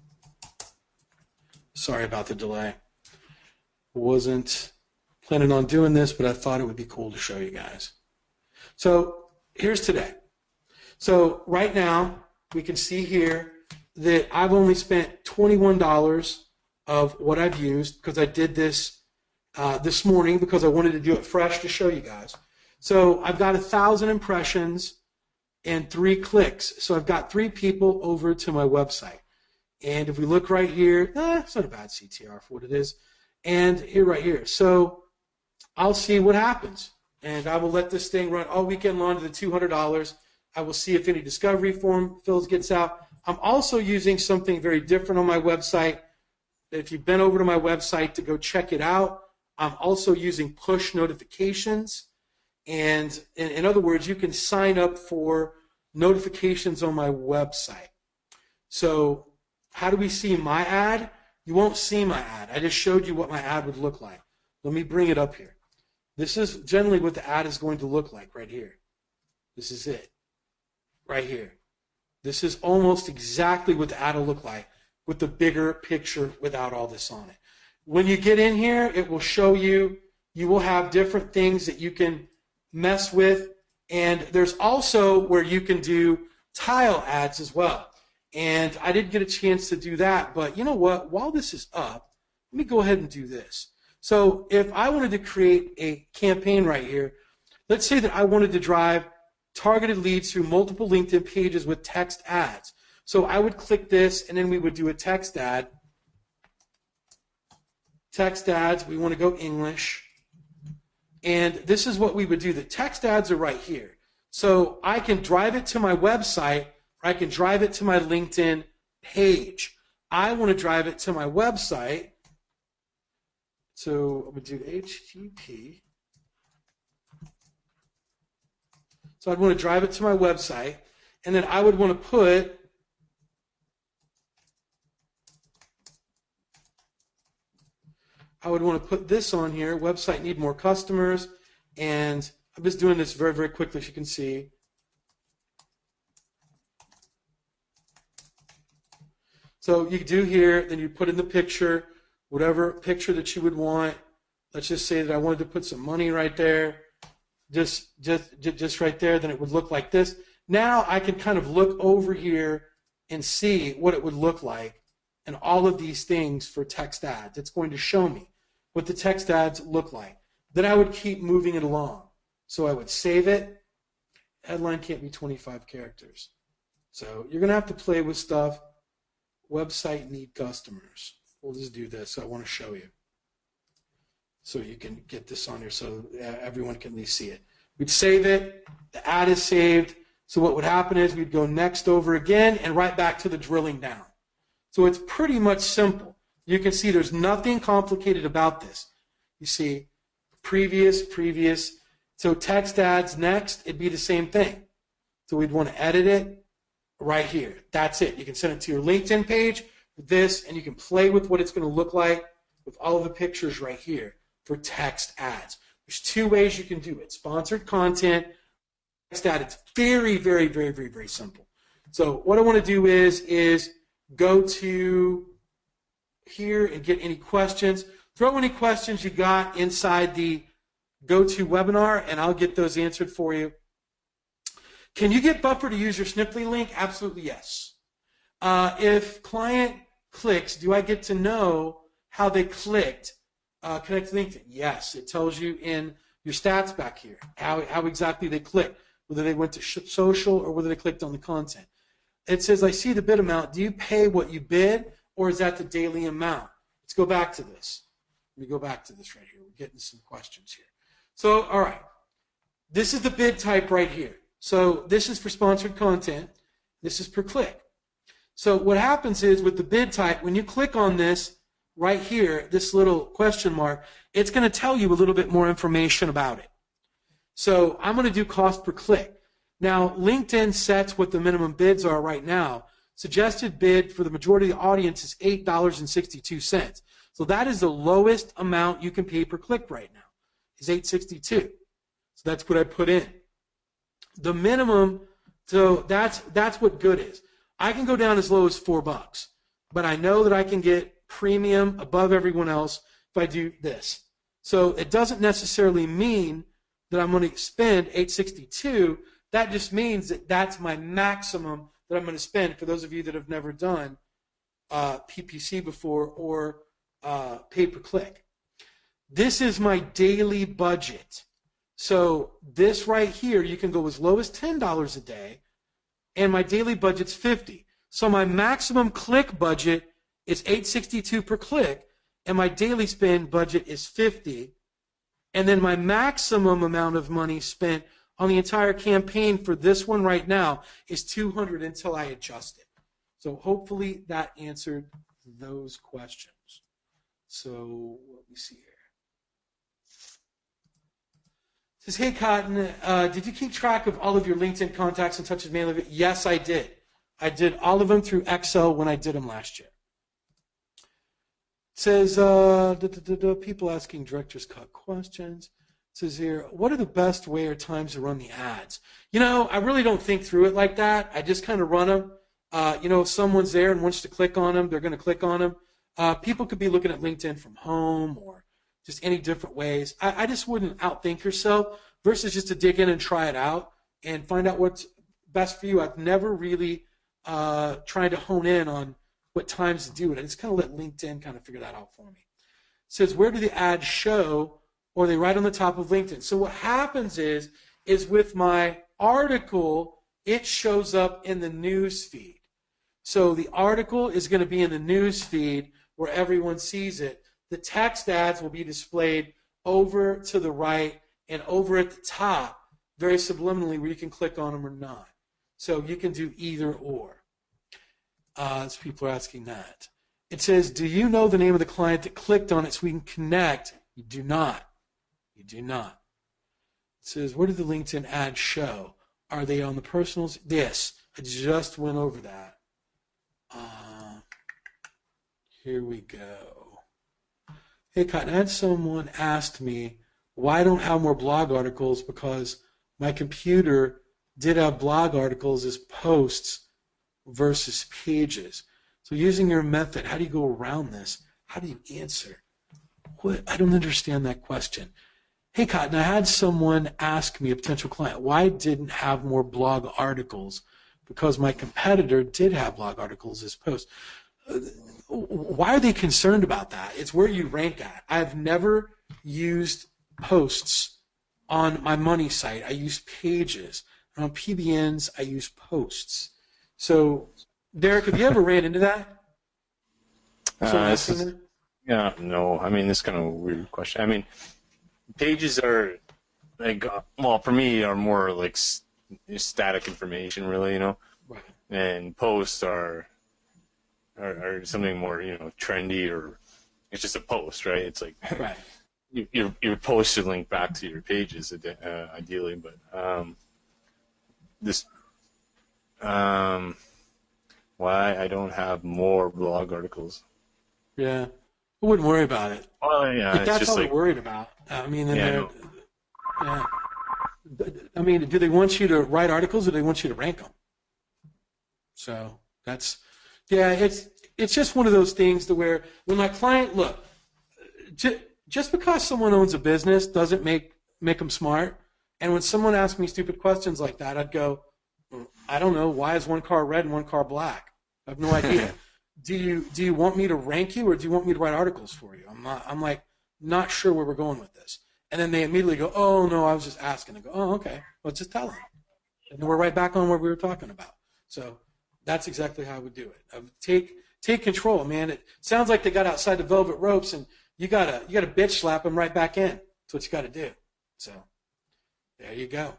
Sorry about the delay. Wasn't planning on doing this, but I thought it would be cool to show you guys. So here's today. So right now, we can see here that I've only spent $21 of what I've used because I did this this morning because I wanted to do it fresh to show you guys. So I've got 1,000 impressions and 3 clicks. So I've got 3 people over to my website. And if we look right here, it's not a bad CTR for what it is. And here, right here. So I'll see what happens. And I will let this thing run all weekend long to the $200. I will see if any discovery form fills gets out. I'm also using something very different on my website. If you've been over to my website to go check it out, I'm also using push notifications. And in other words, you can sign up for notifications on my website. So how do we see my ad? You won't see my ad. I just showed you what my ad would look like. Let me bring it up here. This is generally what the ad is going to look like right here. This is it. Right here. This is almost exactly what the ad will look like with the bigger picture without all this on it. When you get in here, it will show you, you will have different things that you can mess with. And there's also where you can do tile ads as well. And I didn't get a chance to do that, but you know what? While this is up, let me go ahead and do this. So if I wanted to create a campaign right here, let's say that I wanted to drive targeted leads through multiple LinkedIn pages with text ads. So I would click this, and then we would do a text ad. Text ads, we want to go English. And this is what we would do. The text ads are right here. So I can drive it to my website, or I can drive it to my LinkedIn page. I want to drive it to my website. So I'm going to do HTTP. So I'd want to drive it to my website, and then I would want to put this on here, website need more customers, and I'm just doing this very, very quickly as you can see. So you do here, then you put in the picture, whatever picture that you would want. Let's just say that I wanted to put some money right there. Just right there, then it would look like this. Now I can kind of look over here and see what it would look like and all of these things for text ads. It's going to show me what the text ads look like. Then I would keep moving it along. So I would save it. Headline can't be 25 characters. So you're going to have to play with stuff. Website need customers. We'll just do this. I want to show you. So you can get this on here so everyone can at least see it. We'd save it. The ad is saved. So what would happen is we'd go next over again and right back to the drilling down. So it's pretty much simple. You can see there's nothing complicated about this. You see previous. So text ads next, it'd be the same thing. So we'd want to edit it right here. That's it. You can send it to your LinkedIn page with this, and you can play with what it's going to look like with all of the pictures right here for text ads. There's 2 ways you can do it. Sponsored content, text ad. It's very, very, very, very, very simple. So what I want to do is go to here and get any questions. Throw any questions you got inside the GoToWebinar, and I'll get those answered for you. Can you get Buffer to use your Snipply link? Absolutely yes. If client clicks, do I get to know how they clicked? Connect to LinkedIn. Yes, it tells you in your stats back here how exactly they clicked, whether they went to social or whether they clicked on the content. It says, I see the bid amount. Do you pay what you bid, or is that the daily amount? Let's go back to this. Let me go back to this right here. We're getting some questions here. So, all right. This is the bid type right here. So this is for sponsored content. This is per click. So what happens is with the bid type, when you click on this right here, this little question mark, it's going to tell you a little bit more information about it. So I'm going to do cost per click. Now, LinkedIn sets what the minimum bids are right now. Suggested bid for the majority of the audience is $8.62. So that is the lowest amount you can pay per click right now, is $8.62. So that's what I put in. The minimum, so that's what good is. I can go down as low as $4, but I know that I can get premium above everyone else if I do this. So it doesn't necessarily mean that I'm going to spend $8.62. That just means that that's my maximum that I'm going to spend. For those of you that have never done PPC before or pay-per-click. This is my daily budget. So this right here, you can go as low as $10 a day, and my daily budget's $50. So my maximum click budget is $8.62 per click, and my daily spend budget is $50. And then my maximum amount of money spent on the entire campaign for this one right now is $200 until I adjust it. So hopefully that answered those questions. So let me see here. It says, hey, Cotton, did you keep track of all of your LinkedIn contacts and touches manually? Yes, I did. I did all of them through Excel when I did them last year. It says, people asking director's cut questions. It says here, what are the best way or times to run the ads? You know, I really don't think through it like that. I just kind of run them. You know, if someone's there and wants to click on them, they're going to click on them. People could be looking at LinkedIn from home or just any different ways. I just wouldn't outthink yourself versus just to dig in and try it out and find out what's best for you. I've never really tried to hone in on what times to do it. I just kind of let LinkedIn kind of figure that out for me. It says, where do the ads show? Or are they right on the top of LinkedIn? So what happens is with my article, it shows up in the news feed. So the article is going to be in the news feed where everyone sees it. The text ads will be displayed over to the right and over at the top, very subliminally, where you can click on them or not. So you can do either or. As people are asking that. It says, do you know the name of the client that clicked on it so we can connect? You do not. You do not. It says, where did the LinkedIn ads show? Are they on the personals? Yes. I just went over that. Here we go. Hey, Cotton, I had someone asked me why I don't have more blog articles because my computer did have blog articles as posts versus pages. So using your method, how do you go around this? How do you answer? What? I don't understand that question. Hey, Cotton, I had someone ask me, a potential client, why I didn't have more blog articles because my competitor did have blog articles as posts. Why are they concerned about that? It's where you rank at. I've never used posts on my money site. I use pages. And on PBNs, I use posts. So, Derek, have you ever ran into that? Yeah, no. I mean, this is kind of a weird question. I mean, pages are, like, well, for me, are more like static information, really, you know? Right. And posts are something more, you know, trendy, or it's just a post, right? It's like, right. Your post should link back to your pages, ideally, but why I don't have more blog articles. Yeah. I wouldn't worry about it. Well, yeah. If that's all they're worried about. I mean, yeah. I mean, do they want you to write articles or do they want you to rank them? So that's, yeah, it's just one of those things to where when my client, look, just because someone owns a business doesn't make them smart. And when someone asks me stupid questions like that, I'd go, I don't know. Why is one car red and one car black? I have no idea. Do you want me to rank you or do you want me to write articles for you? I'm like not sure where we're going with this. And then they immediately go, oh no, I was just asking. I go, oh okay, well just tell them. And then we're right back on what we were talking about. So that's exactly how I would do it. Take control, man. It sounds like they got outside the velvet ropes and you gotta bitch slap them right back in. That's what you gotta do. So there you go.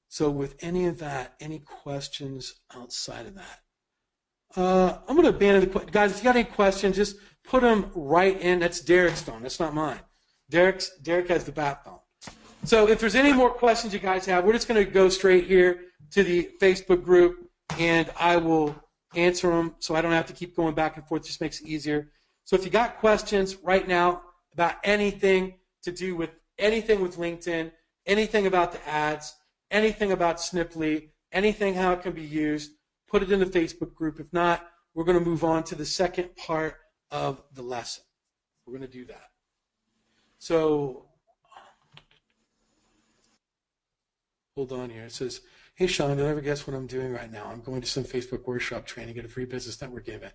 So with any of that, any questions outside of that? I'm going to abandon the guys. If you got any questions, just put them right in. That's Derek's phone. That's not mine. Derek has the bat phone. So if there's any more questions you guys have, we're just going to go straight here to the Facebook group, and I will answer them so I don't have to keep going back and forth. It just makes it easier. So if you got questions right now about anything to do with anything with LinkedIn, anything about the ads, anything about Snipply, anything how it can be used, put it in the Facebook group. If not, we're going to move on to the second part of the lesson. We're going to do that. So hold on here. It says, hey, Sean, you'll never guess what I'm doing right now. I'm going to some Facebook workshop training, get a free business networking event.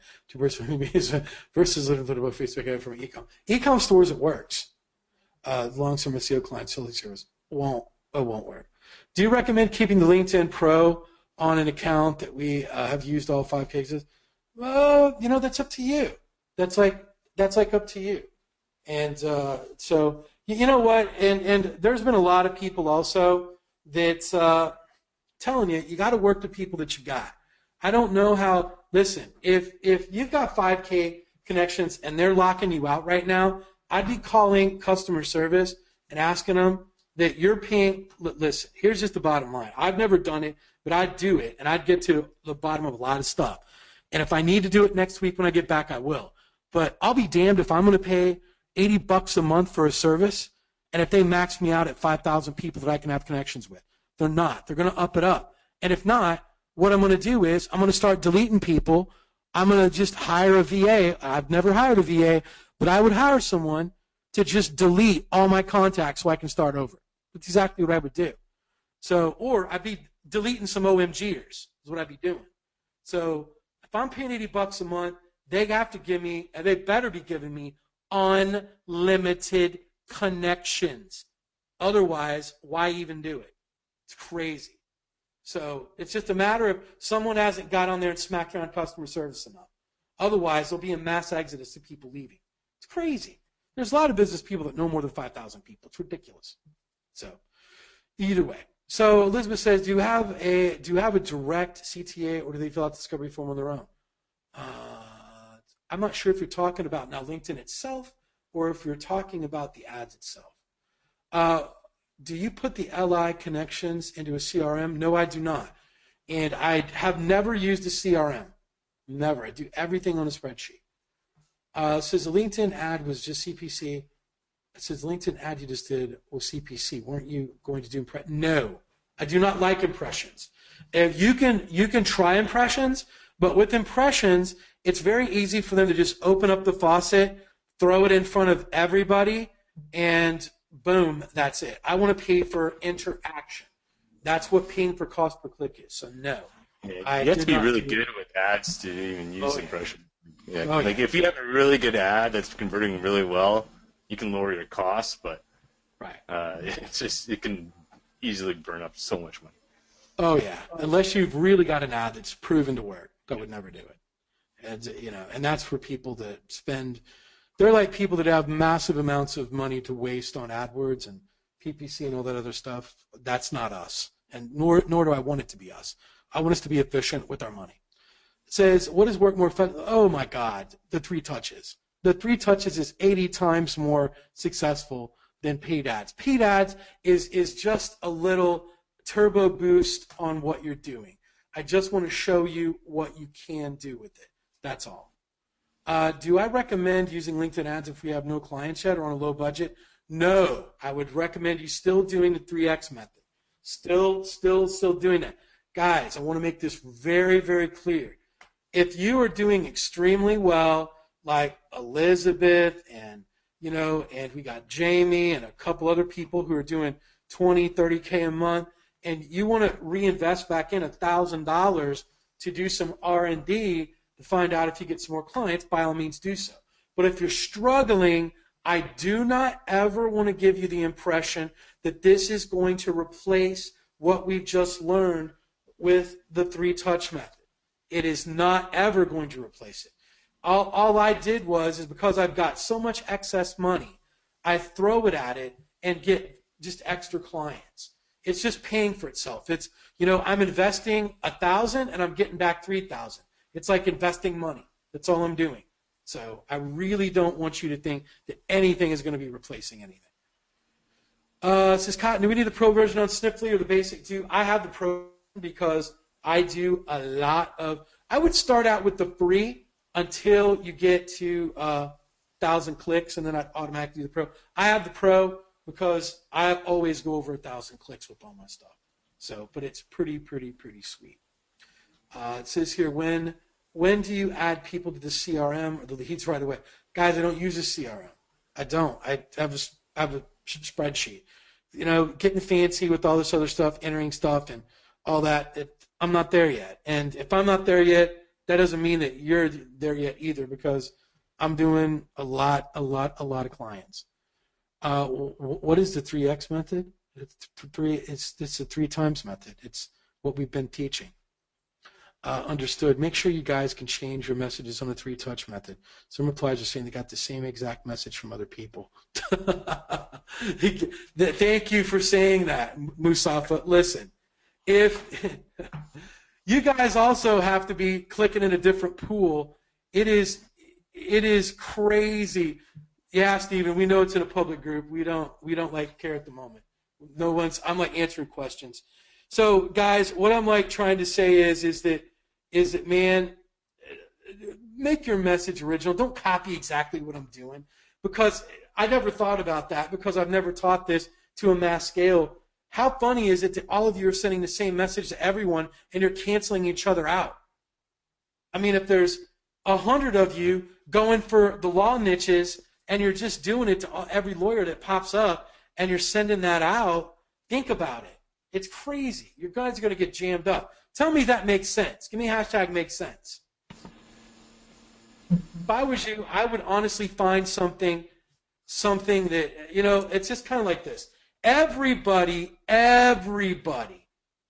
Versus a little bit about Facebook ad from e-com. E-com stores, it works. Long-term SEO client selling service. It won't work. Do you recommend keeping the LinkedIn Pro on an account that we have used all 5 cases? Well, that's up to you. That's like up to you. And so, you know what? And there's been a lot of people also that's telling you got to work the people that you got. I don't know how. Listen, if you've got 5K connections and they're locking you out right now, I'd be calling customer service and asking them that you're paying. Listen, here's just the bottom line. I've never done it, but I'd do it, and I'd get to the bottom of a lot of stuff. And if I need to do it next week when I get back, I will. But I'll be damned if I'm going to pay $80 a month for a service, and if they max me out at 5,000 people that I can have connections with. They're not. They're going to up it up. And if not, what I'm going to do is I'm going to start deleting people. I'm going to just hire a VA. I've never hired a VA, but I would hire someone to just delete all my contacts so I can start over. That's exactly what I would do. So, or I'd be deleting some OMGers is what I'd be doing. So if I'm paying $80 a month, they have to give me, and they better be giving me unlimited connections. Otherwise, why even do it? It's crazy. So it's just a matter of someone hasn't got on there and smacked around customer service enough. Otherwise, there'll be a mass exodus of people leaving. It's crazy. There's a lot of business people that know more than 5,000 people. It's ridiculous. So either way. So Elizabeth says, do you have a direct CTA, or do they fill out the discovery form on their own? I'm not sure if you're talking about now LinkedIn itself or if you're talking about the ads itself. Do you put the LI connections into a CRM? No, I do not. And I have never used a CRM. Never. I do everything on a spreadsheet. It says the LinkedIn ad was just CPC. It says the LinkedIn ad you just did was CPC. Weren't you going to do impressions? No, I do not like impressions. If you can try impressions, but with impressions, it's very easy for them to just open up the faucet, throw it in front of everybody, and boom, that's it. I want to pay for interaction. That's what paying for cost per click is. So no. Yeah, you have to be really good with ads to even use impressions. Yeah. If you have a really good ad that's converting really well, you can lower your costs, but right. It can easily burn up so much money. Oh yeah, unless you've really got an ad that's proven to work, I would never do it. And that's for people that spend. They're like people that have massive amounts of money to waste on AdWords and PPC and all that other stuff. That's not us, and nor do I want it to be us. I want us to be efficient with our money. It says, what is work more fun? Oh my God, the 3 touches. The 3 touches is 80 times more successful than paid ads. Paid ads is just a little turbo boost on what you're doing. I just want to show you what you can do with it. That's all. Do I recommend using LinkedIn ads if we have no clients yet or on a low budget? No. I would recommend you still doing the 3X method. Still doing that. Guys, I want to make this very, very clear. If you are doing extremely well, like Elizabeth and we got Jamie and a couple other people who are doing 20, 30K a month, and you want to reinvest back in $1,000 to do some R&D to find out if you get some more clients, by all means do so. But if you're struggling, I do not ever want to give you the impression that this is going to replace what we've just learned with the 3-touch method. It is not ever going to replace it. All I did is because I've got so much excess money, I throw it at it and get just extra clients. It's just paying for itself. It's, I'm investing $1,000 and I'm getting back $3,000. It's like investing money. That's all I'm doing. So I really don't want you to think that anything is going to be replacing anything. It says, Cotton, do we need the pro version on Sniffly or the basic? I have the pro because I do a lot of, I would start out with the free until you get to 1,000 clicks, and then I'd automatically do the pro. I have the pro because I always go over 1,000 clicks with all my stuff. So, but it's pretty sweet. It says here, when do you add people to the CRM or the leads right away? Guys, I don't use a CRM. I don't. I have a spreadsheet. You know, getting fancy with all this other stuff, entering stuff and all that, I'm not there yet. And if I'm not there yet, that doesn't mean that you're there yet either, because I'm doing a lot of clients. What is the 3X method? It's the 3 times method. It's what we've been teaching. Understood. Make sure you guys can change your messages on the 3-touch method. Some replies are saying they got the same exact message from other people. Thank you for saying that, Musafa. Listen, if you guys also have to be clicking in a different pool, it is crazy. Yeah, Stephen, we know it's in a public group. We don't like care at the moment. I'm like answering questions. So guys, what I'm like trying to say is that man, make your message original. Don't copy exactly what I'm doing, because I never thought about that, because I've never taught this to a mass scale. How funny is it that all of you are sending the same message to everyone and you're canceling each other out? I mean, if there's 100 of you going for the law niches and you're just doing it to every lawyer that pops up and you're sending that out, think about it. It's crazy. Your guys are going to get jammed up. Tell me that makes sense. Give me hashtag makes sense. If I was you, I would honestly find something that, you know, it's just kind of like this. Everybody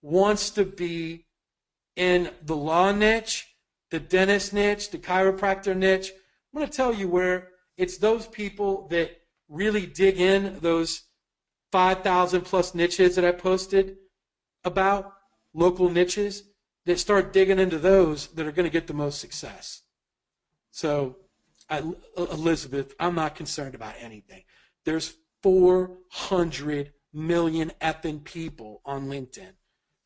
wants to be in the law niche, the dentist niche, the chiropractor niche. I'm going to tell you where it's those people that really dig in those 5,000 plus niches that I posted about, local niches, that start digging into those that are going to get the most success. So, Elizabeth, I'm not concerned about anything. There's 400 million effing people on LinkedIn.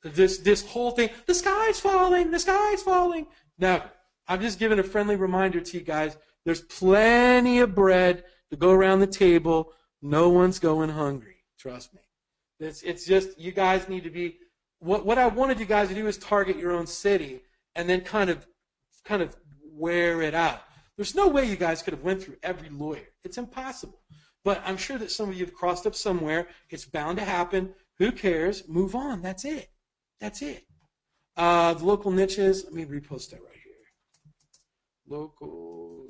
This whole thing, the sky's falling. No, I'm just giving a friendly reminder to you guys. There's plenty of bread to go around the table. No one's going hungry. Trust me. It's just, you guys need to be, what I wanted you guys to do is target your own city and then kind of wear it out. There's no way you guys could have went through every lawyer. It's impossible. But I'm sure that some of you have crossed up somewhere. It's bound to happen. Who cares? Move on. That's it. The local niches, let me repost that right here. Local,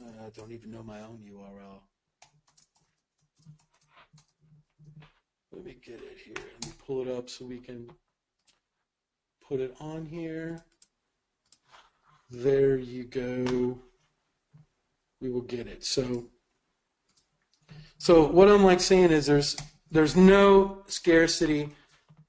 I don't even know my own URL. Let me get it here. Let me pull it up so we can put it on here. There you go. We will get it. So what I'm like saying is there's no scarcity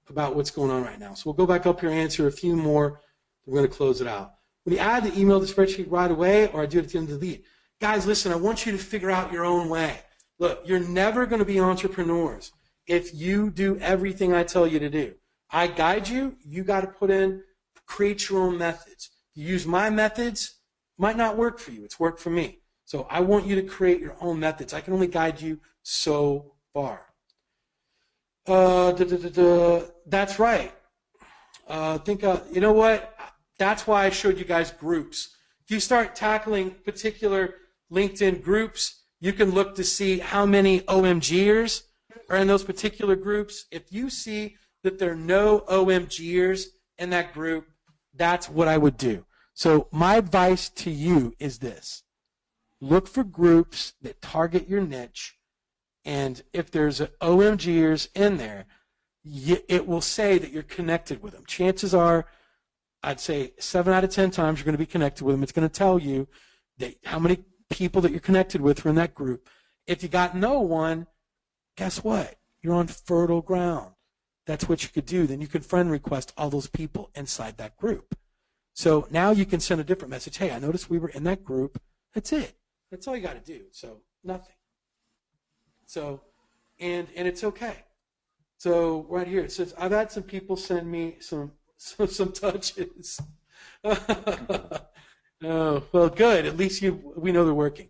about what's going on right now. So we'll go back up here and answer a few more. We're going to close it out. When you add the email to the spreadsheet right away, or I do it at the end of the lead. Guys, listen, I want you to figure out your own way. Look, you're never going to be entrepreneurs if you do everything I tell you to do. I guide you. You got to create your own methods. You use my methods, might not work for you. It's worked for me. So I want you to create your own methods. I can only guide you so far. That's right. You know what? That's why I showed you guys groups. If you start tackling particular LinkedIn groups, you can look to see how many OMGers are in those particular groups. If you see that there are no OMGers in that group, that's what I would do. So my advice to you is this. Look for groups that target your niche, and if there's OMGers in there, it will say that you're connected with them. Chances are, I'd say 7 out of 10 times you're going to be connected with them. It's going to tell you that how many people that you're connected with are in that group. If you got no one, guess what? You're on fertile ground. That's what you could do. Then you could friend request all those people inside that group. So now you can send a different message. Hey, I noticed we were in that group. That's it. That's all you got to do. So nothing. So and it's okay. So right here it says, I've had some people send me some touches. Oh, well, good. At least we know they're working.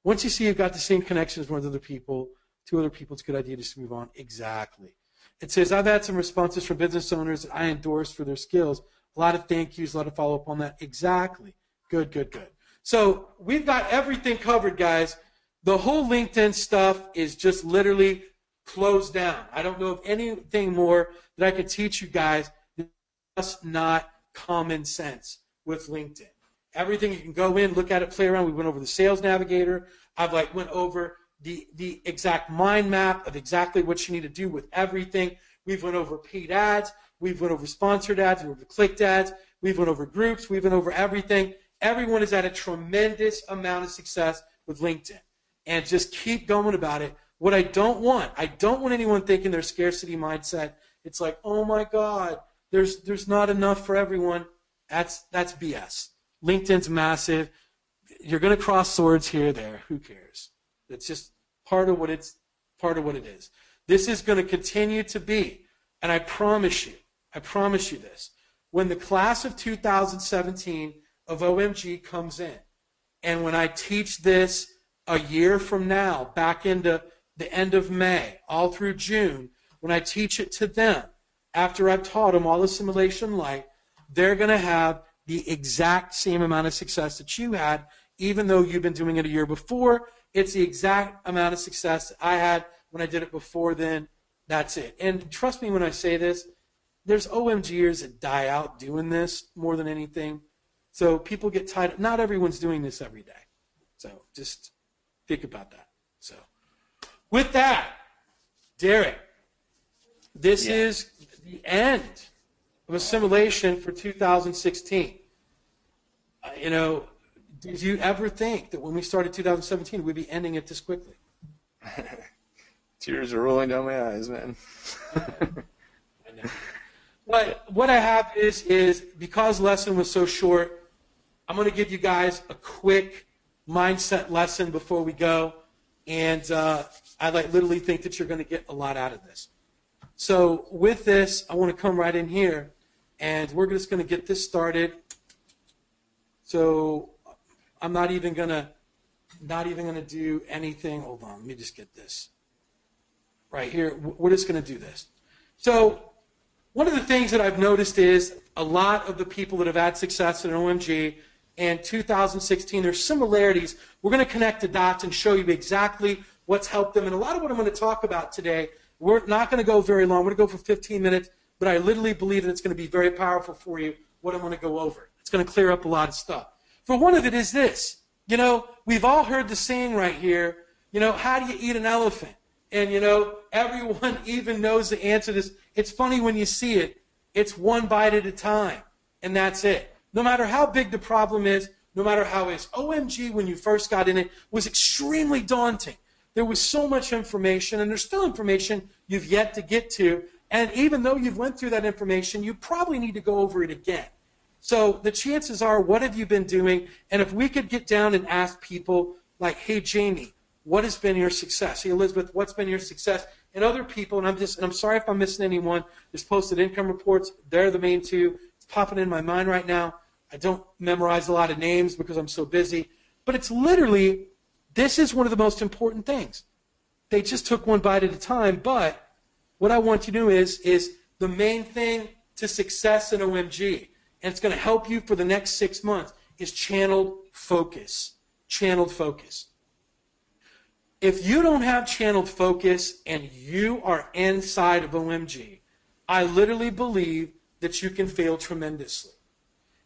Once you see you've got the same connections with other people, to other people, it's a good idea just to move on. Exactly. It says, I've had some responses from business owners that I endorse for their skills. A lot of thank yous, a lot of follow-up on that. Exactly. Good, good, good. So we've got everything covered, guys. The whole LinkedIn stuff is just literally closed down. I don't know of anything more that I could teach you guys. It's just not common sense with LinkedIn. Everything you can go in, look at it, play around. We went over the Sales Navigator. I've went over the exact mind map of exactly what you need to do with everything. We've went over paid ads. We've went over sponsored ads. We've went over clicked ads. We've went over groups. We've went over everything. Everyone has had a tremendous amount of success with LinkedIn. And just keep going about it. What I don't want anyone thinking their scarcity mindset. It's like, oh my God, there's not enough for everyone. That's BS. LinkedIn's massive. You're going to cross swords here, there. Who cares? It's just part of what it is. This is going to continue to be, and I promise you this. When the class of 2017 of OMG comes in, and when I teach this a year from now, back into the end of May, all through June, when I teach it to them, after I've taught them all the simulation light, they're going to have the exact same amount of success that you had, even though you've been doing it a year before. It's the exact amount of success that I had when I did it before then. That's it. And trust me when I say this, there's OMGers that die out doing this more than anything. So people get tired. Not everyone's doing this every day. So just think about that. So with that, Derek, this is the end of assimilation for 2016. Did you ever think that when we started 2017, we'd be ending it this quickly? Tears are rolling down my eyes, man. I know. But what I have is because the lesson was so short, I'm going to give you guys a quick mindset lesson before we go. And I literally think that you're going to get a lot out of this. So with this, I want to come right in here, and we're just going to get this started. So I'm not even gonna do anything. Hold on, let me just get this right here. We're just gonna do this. So one of the things that I've noticed is a lot of the people that have had success in OMG and 2016, there's similarities. We're gonna connect the dots and show you exactly what's helped them. And a lot of what I'm gonna talk about today, we're not gonna go very long. We're gonna go for 15 minutes, but I literally believe that it's gonna be very powerful for you, what I'm gonna go over. It's gonna clear up a lot of stuff. For one of it is this, we've all heard the saying right here, how do you eat an elephant? And, everyone even knows the answer to this. It's funny when you see it. It's one bite at a time, and that's it. No matter how big the problem is, no matter how it is. OMG, when you first got in it, was extremely daunting. There was so much information, and there's still information you've yet to get to. And even though you've went through that information, you probably need to go over it again. So the chances are, what have you been doing? And if we could get down and ask people like, hey, Jamie, what has been your success? Hey, Elizabeth, what's been your success? And other people, and I'm sorry if I'm missing anyone, there's posted income reports. They're the main two. It's popping in my mind right now. I don't memorize a lot of names because I'm so busy. But it's literally, this is one of the most important things. They just took one bite at a time. But what I want you to do is the main thing to success in OMG, and it's going to help you for the next 6 months, is channeled focus. Channeled focus. If you don't have channeled focus and you are inside of OMG, I literally believe that you can fail tremendously.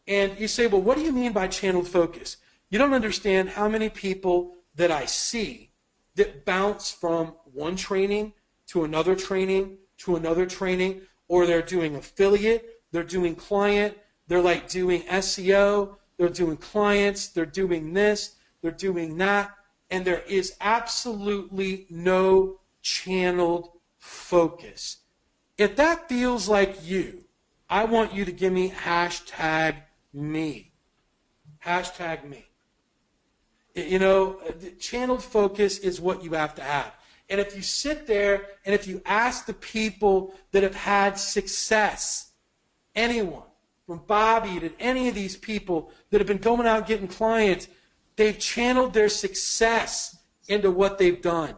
And you say, well, what do you mean by channeled focus? You don't understand how many people that I see that bounce from one training to another training to another training, or they're doing affiliate, they're doing client, they're like doing SEO, they're doing clients, they're doing this, they're doing that, and there is absolutely no channeled focus. If that feels like you, I want you to give me #me. #me. Channeled focus is what you have to have. And if you sit there and if you ask the people that have had success, anyone, from Bobby to any of these people that have been going out getting clients, they've channeled their success into what they've done.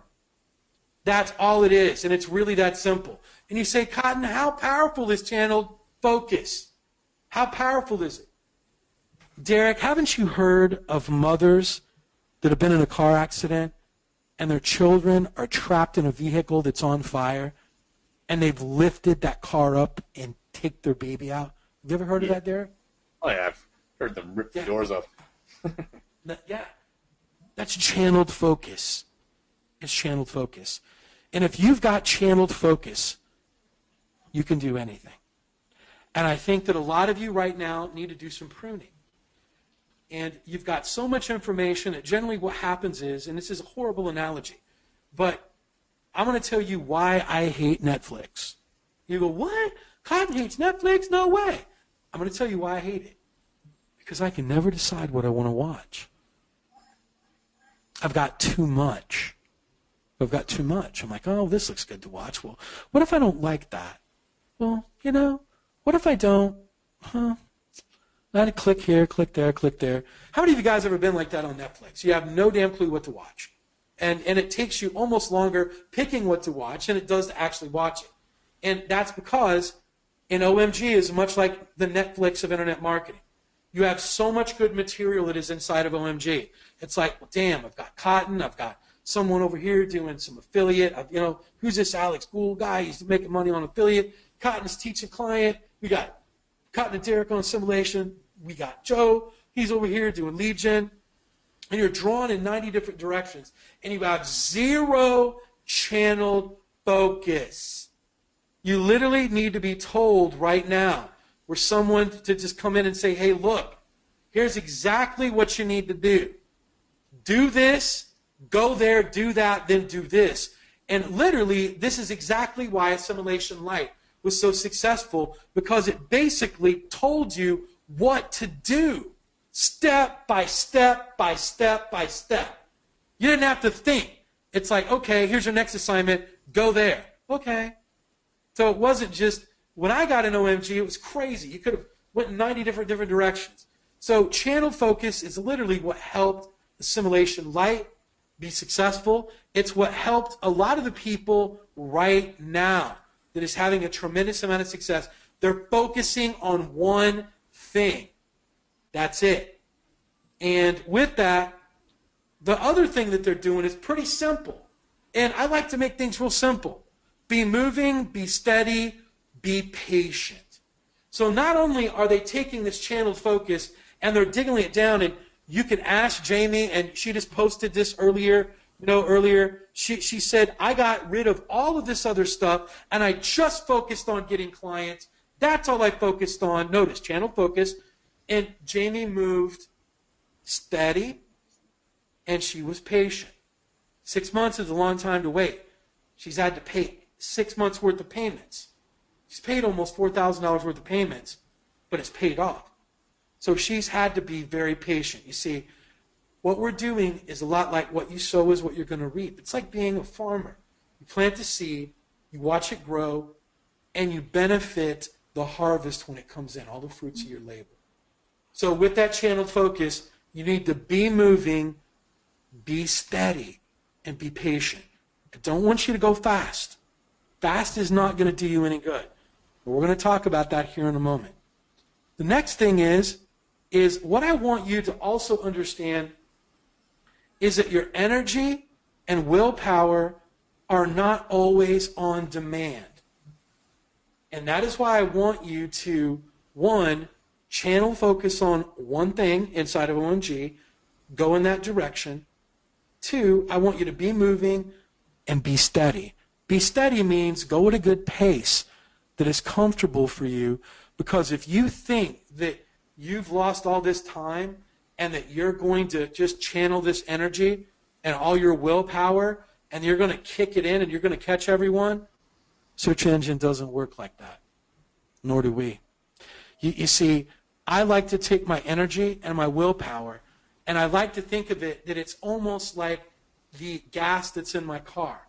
That's all it is, and it's really that simple. And you say, Cotton, how powerful is channeled focus? How powerful is it? Derek, haven't you heard of mothers that have been in a car accident and their children are trapped in a vehicle that's on fire and they've lifted that car up and take their baby out? Have you ever heard of that, Derek? Oh, yeah, I've heard them rip the doors off. Yeah. That's channeled focus. It's channeled focus. And if you've got channeled focus, you can do anything. And I think that a lot of you right now need to do some pruning. And you've got so much information that generally what happens is, and this is a horrible analogy, but I'm going to tell you why I hate Netflix. You go, what? Cotton hates Netflix? No way. I'm going to tell you why I hate it. Because I can never decide what I want to watch. I've got too much. I've got too much. I'm like, oh, this looks good to watch. Well, what if I don't like that? Well, what if I don't? I click here, click there, click there. How many of you guys ever been like that on Netflix? You have no damn clue what to watch. And it takes you almost longer picking what to watch than it does to actually watch it. And that's because in OMG is much like the Netflix of internet marketing. You have so much good material that is inside of OMG. It's like, well, damn, I've got Cotton, I've got someone over here doing some affiliate. Who's this Alex Gould guy? He's making money on affiliate. Cotton's teaching client. We got Cotton and Derek on simulation. We got Joe. He's over here doing lead gen. And you're drawn in 90 different directions. And you have zero channeled focus. You literally need to be told right now for someone to just come in and say, hey, look, here's exactly what you need to do. Do this, go there, do that, then do this. And literally, this is exactly why Assimilation Light was so successful, because it basically told you what to do, step by step by step by step. You didn't have to think. It's like, okay, here's your next assignment, go there. Okay. So it wasn't just, when I got in OMG, it was crazy. You could have went in 90 different directions. So channel focus is literally what helped Assimilation Light be successful. It's what helped a lot of the people right now that is having a tremendous amount of success. They're focusing on one thing. That's it. And with that, the other thing that they're doing is pretty simple. And I like to make things real simple. Be moving, be steady, be patient. So not only are they taking this channeled focus and they're digging it down, and you can ask Jamie, and she just posted this earlier. She said, I got rid of all of this other stuff and I just focused on getting clients. That's all I focused on. Notice, channel focus. And Jamie moved steady and she was patient. 6 months is a long time to wait. She's had to pay 6 months worth of payments. She's paid almost $4,000 worth of payments, but it's paid off. So she's had to be very patient. You see, what we're doing is a lot like what you sow is what you're going to reap. It's like being a farmer. You plant the seed, you watch it grow, and you benefit the harvest when it comes in, all the fruits of your labor. So with that channeled focus, you need to be moving, be steady, and be patient. I don't want you to go fast. Fast is not going to do you any good. But we're going to talk about that here in a moment. The next thing is what I want you to also understand is that your energy and willpower are not always on demand. And that is why I want you to, one, channel focus on one thing inside of OMG, go in that direction. Two, I want you to be moving and be steady. Be steady means go at a good pace that is comfortable for you, because if you think that you've lost all this time and that you're going to just channel this energy and all your willpower and you're going to kick it in and you're going to catch everyone, search engine doesn't work like that. Nor do we. You see, I like to take my energy and my willpower, and I like to think of it that it's almost like the gas that's in my car.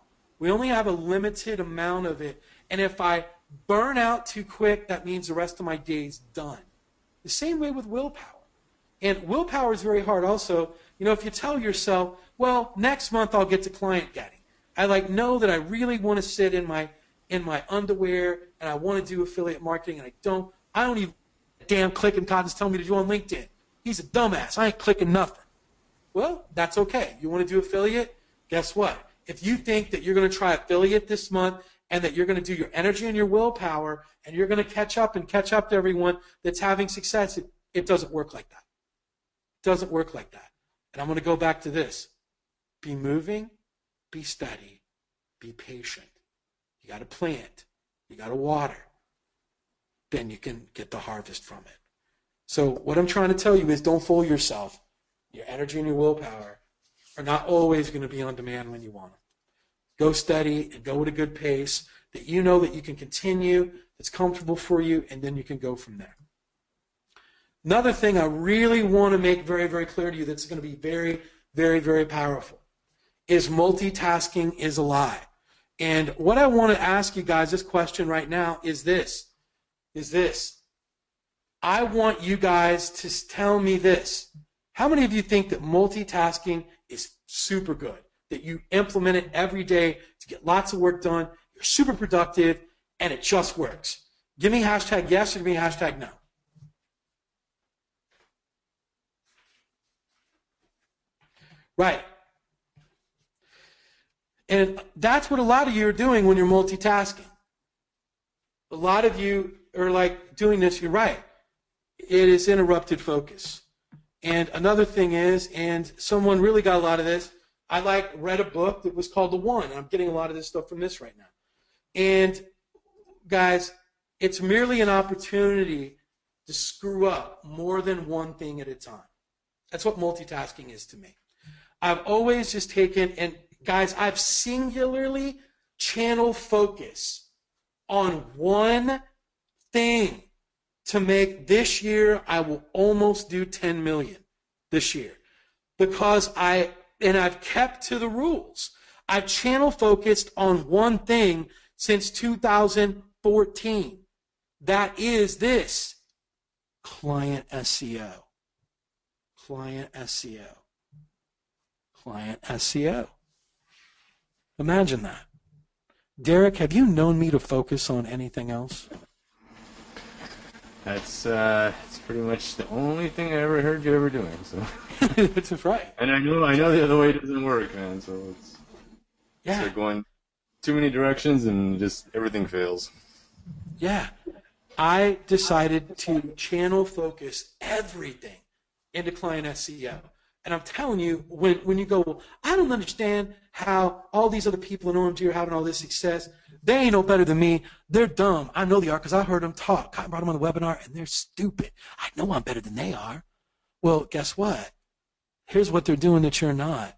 We only have a limited amount of it. And if I burn out too quick, that means the rest of my day's done. The same way with willpower. And willpower is very hard also. You know, if you tell yourself, well, next month I'll get to client getting. I know that I really want to sit in my underwear and I want to do affiliate marketing and I don't even damn clicking Cotton's telling me to do on LinkedIn. He's a dumbass. I ain't clicking nothing. Well, that's okay. You want to do affiliate? Guess what? If you think that you're going to try affiliate this month and that you're going to do your energy and your willpower and you're going to catch up to everyone that's having success, it doesn't work like that. It doesn't work like that. And I'm going to go back to this. Be moving, be steady, be patient. You got to plant. You got to water. Then you can get the harvest from it. So what I'm trying to tell you is don't fool yourself. Your energy and your willpower are not always going to be on demand when you want them. Go steady and go at a good pace that you know that you can continue, that's comfortable for you, and then you can go from there. Another thing I really want to make very, very clear to you that's going to be very, very, very powerful is multitasking is a lie. And what I want to ask you guys, this question right now, is this. I want you guys to tell me this. How many of you think that multitasking is super good? That you implement it every day to get lots of work done, you're super productive, and it just works? Give me hashtag yes or give me hashtag no. Right. And that's what a lot of you are doing when you're multitasking. A lot of you are doing this, you're right. It is interrupted focus. And another thing is, and someone really got a lot of this, I read a book that was called The One. And I'm getting a lot of this stuff from this right now. And guys, it's merely an opportunity to screw up more than one thing at a time. That's what multitasking is to me. I've always just taken, and guys, I've singularly channel focus on one thing to make this year, I will almost do 10 million this year. Because I've kept to the rules. I've channel focused on one thing since 2014. That is this: client SEO. Client SEO. Client SEO. Imagine that. Derek, have you known me to focus on anything else? That's pretty much the only thing I ever heard you ever doing. So that's right. And I know the other way doesn't work, man. So it's going too many directions and just everything fails. Yeah, I decided to channel focus everything into client SEO. And I'm telling you, when you go, well, I don't understand how all these other people in OMG are having all this success. They ain't no better than me. They're dumb. I know they are because I heard them talk. I brought them on the webinar, and they're stupid. I know I'm better than they are. Well, guess what? Here's what they're doing that you're not.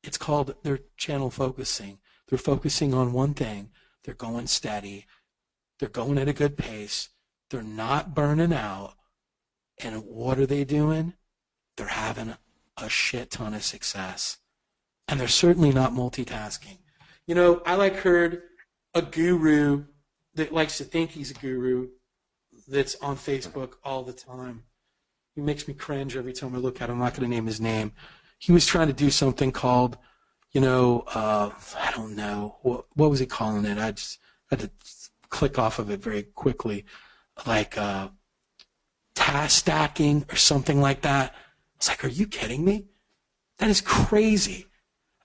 It's called they're channel focusing. They're focusing on one thing. They're going steady. They're going at a good pace. They're not burning out. And what are they doing? They're having a shit ton of success. And they're certainly not multitasking. You know, I heard a guru that likes to think he's a guru that's on Facebook all the time. He makes me cringe every time I look at him. I'm not going to name his name. He was trying to do something called, I don't know. What was he calling it? I just had to click off of it very quickly. Task stacking or something like that. I was like, are you kidding me? That is crazy.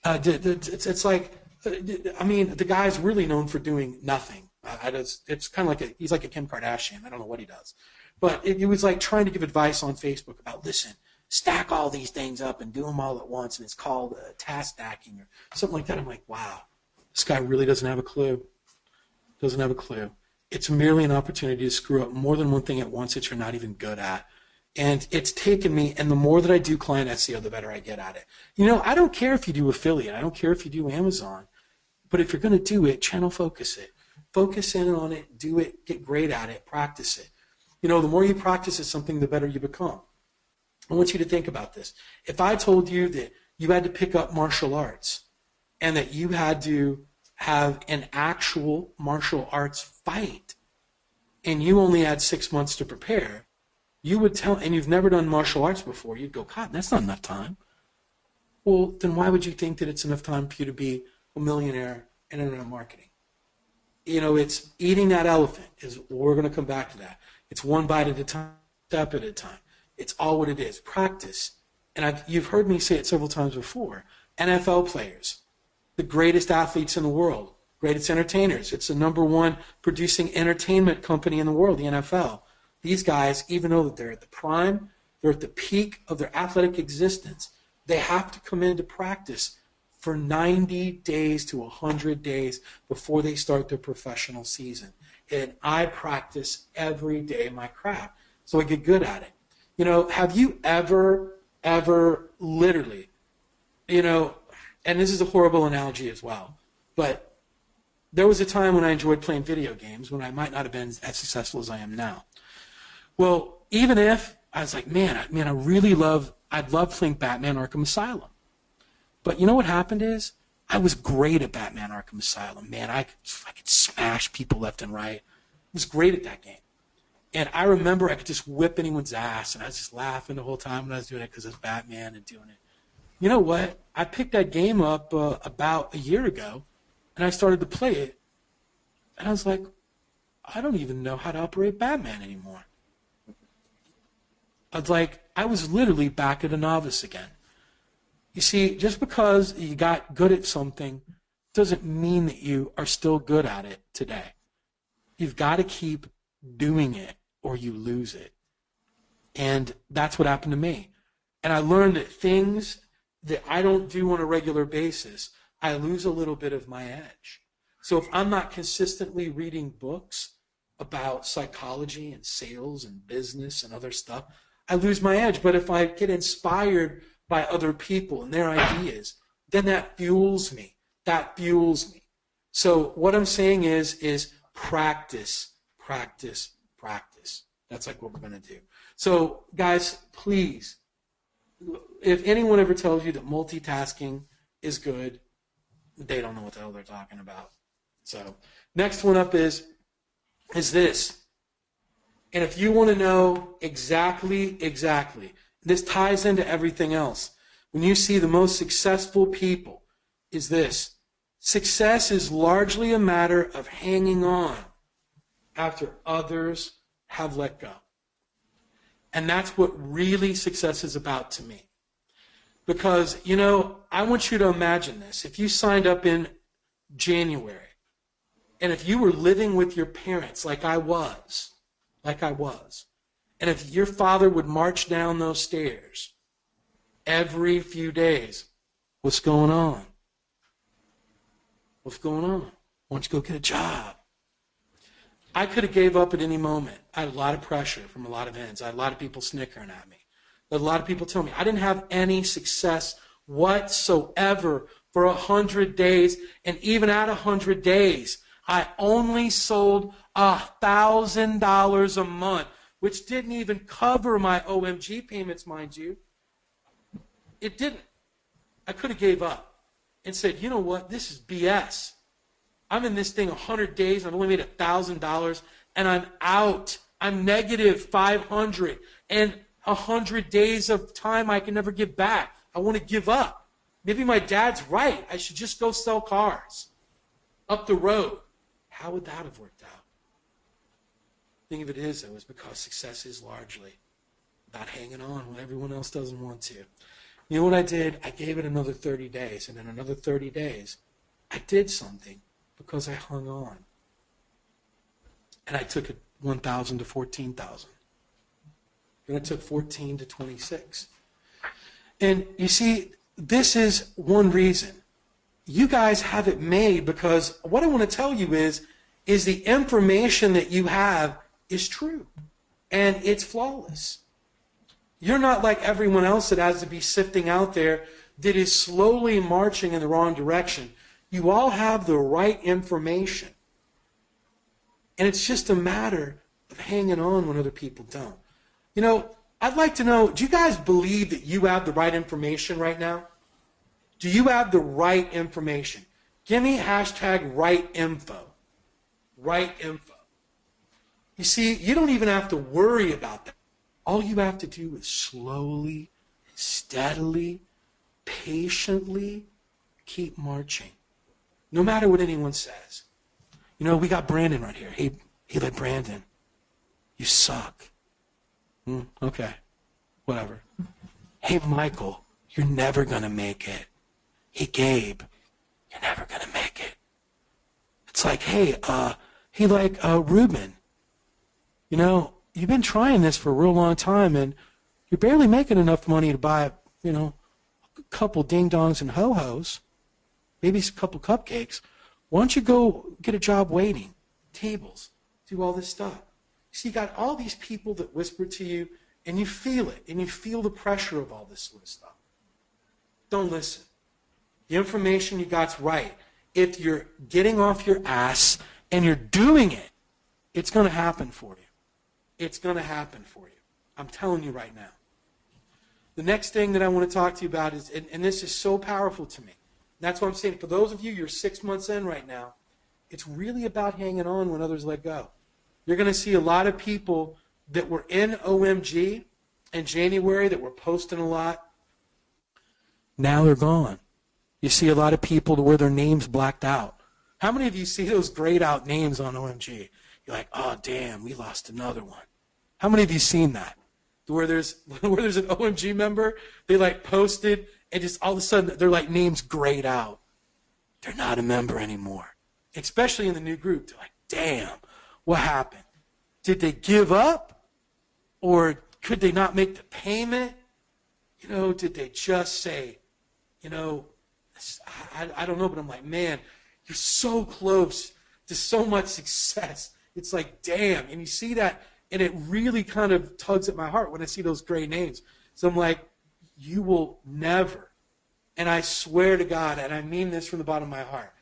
It's like, the guy's really known for doing nothing. It's kind of he's like a Kim Kardashian. I don't know what he does. But it was like trying to give advice on Facebook about, listen, stack all these things up and do them all at once, and it's called task stacking or something like that. I'm like, wow, this guy really doesn't have a clue. Doesn't have a clue. It's merely an opportunity to screw up more than one thing at once that you're not even good at. And it's taken me, and the more that I do client SEO, the better I get at it. I don't care if you do affiliate. I don't care if you do Amazon. But if you're going to do it, channel focus it. Focus in on it, do it, get great at it, practice it. The more you practice it, something, the better you become. I want you to think about this. If I told you that you had to pick up martial arts and that you had to have an actual martial arts fight, and you only had 6 months to prepare, you would tell, and you've never done martial arts before, you'd go, God, that's not enough time. Well, then why would you think that it's enough time for you to be a millionaire in internet marketing? You know, it's eating that elephant. We're going to come back to that. It's one bite at a time, step at a time. It's all what it is. Practice. And you've heard me say it several times before. NFL players, the greatest athletes in the world, greatest entertainers. It's the number one producing entertainment company in the world, the NFL. These guys, even though they're at the prime, they're at the peak of their athletic existence, they have to come into practice for 90 days to 100 days before they start their professional season. And I practice every day my craft, so I get good at it. You know, have you ever literally, you know, and this is a horrible analogy as well, but there was a time when I enjoyed playing video games when I might not have been as successful as I am now. Well, even if I was like, I'd love playing Batman Arkham Asylum. But you know what happened is, I was great at Batman Arkham Asylum. Man, I could smash people left and right. I was great at that game. And I remember I could just whip anyone's ass, and I was just laughing the whole time when I was doing it because it was Batman and doing it. You know what? I picked that game up about a year ago, and I started to play it, and I was like, I don't even know how to operate Batman anymore. I was literally back at a novice again. You see, just because you got good at something doesn't mean that you are still good at it today. You've got to keep doing it or you lose it. And that's what happened to me. And I learned that things that I don't do on a regular basis, I lose a little bit of my edge. So if I'm not consistently reading books about psychology and sales and business and other stuff, I lose my edge. But if I get inspired by other people and their ideas, then that fuels me. That fuels me. So what I'm saying is practice, practice, practice. That's like what we're going to do. So guys, please, if anyone ever tells you that multitasking is good, they don't know what the hell they're talking about. So next one up is this. And if you want to know exactly, this ties into everything else. When you see the most successful people, is this. Success is largely a matter of hanging on after others have let go. And that's what really success is about to me. Because, you know, I want you to imagine this. If you signed up in January, and if you were living with your parents like I was, and if your father would march down those stairs every few days, what's going on? What's going on? Why don't you go get a job? I could have gave up at any moment. I had a lot of pressure from a lot of ends. I had a lot of people snickering at me. I had a lot of people telling me I didn't have any success whatsoever for 100 days. And even at 100 days, I only sold $1,000 a month, which didn't even cover my OMG payments, mind you. It didn't. I could have gave up and said, you know what, this is BS. I'm in this thing 100 days, I've only made $1,000, and I'm out. I'm negative 500, and 100 days of time I can never get back. I want to give up. Maybe my dad's right. I should just go sell cars up the road. How would that have worked out? The thing of it is, though, is because success is largely about hanging on when everyone else doesn't want to. You know what I did? I gave it another 30 days, and in another 30 days, I did something because I hung on. And I took it 1,000 to 14,000. And I took 14 to 26. And you see, this is one reason. You guys have it made because what I want to tell you is the information that you have is true. And it's flawless. You're not like everyone else that has to be sifting out there that is slowly marching in the wrong direction. You all have the right information. And it's just a matter of hanging on when other people don't. You know, I'd like to know, do you guys believe that you have the right information right now? Do you have the right information? Give me hashtag right info. Right info. You see, you don't even have to worry about that. All you have to do is slowly, steadily, patiently keep marching. No matter what anyone says. You know, we got Brandon right here. Hey, like Brandon, you suck. Okay, whatever. Hey, Michael, you're never going to make it. Hey, Gabe, you're never going to make it. It's like, hey, Ruben, you know, you've been trying this for a real long time, and you're barely making enough money to buy, you know, a couple ding-dongs and ho-hos, maybe a couple cupcakes. Why don't you go get a job waiting, tables, do all this stuff? See, you got all these people that whisper to you, and you feel it, and you feel the pressure of all this sort of stuff. Don't listen. The information you got's right. If you're getting off your ass and you're doing it, it's going to happen for you. It's going to happen for you. I'm telling you right now. The next thing that I want to talk to you about is, and this is so powerful to me. That's what I'm saying. For those of you, you're 6 months in right now, it's really about hanging on when others let go. You're going to see a lot of people that were in OMG in January that were posting a lot. Now they're gone. You see a lot of people where their names blacked out. How many of you see those grayed out names on OMG? You're like, oh, damn, we lost another one. How many of you seen that? Where there's an OMG member, they like posted, and just all of a sudden their like names grayed out. They're not a member anymore. Especially in the new group. They're like, damn, what happened? Did they give up? Or could they not make the payment? You know, did they just say, you know, I don't know, but I'm like, man, you're so close to so much success. It's like, damn. And you see that, and it really kind of tugs at my heart when I see those gray names. So I'm like, you will never, and I swear to God, and I mean this from the bottom of my heart,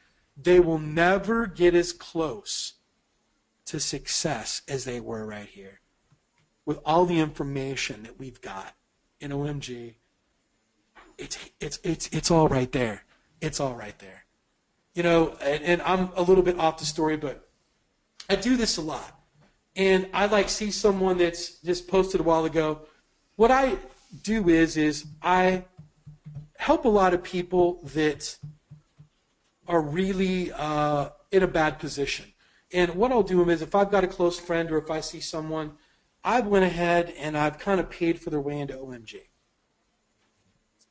they will never get as close to success as they were right here. With all the information that we've got in OMG, it's all right there. It's all right there. You know, and I'm a little bit off the story, but I do this a lot. And I like see someone that's just posted a while ago. What I do is I help a lot of people that are really in a bad position. And what I'll do is if I've got a close friend or if I see someone, I went ahead and I've kind of paid for their way into OMG.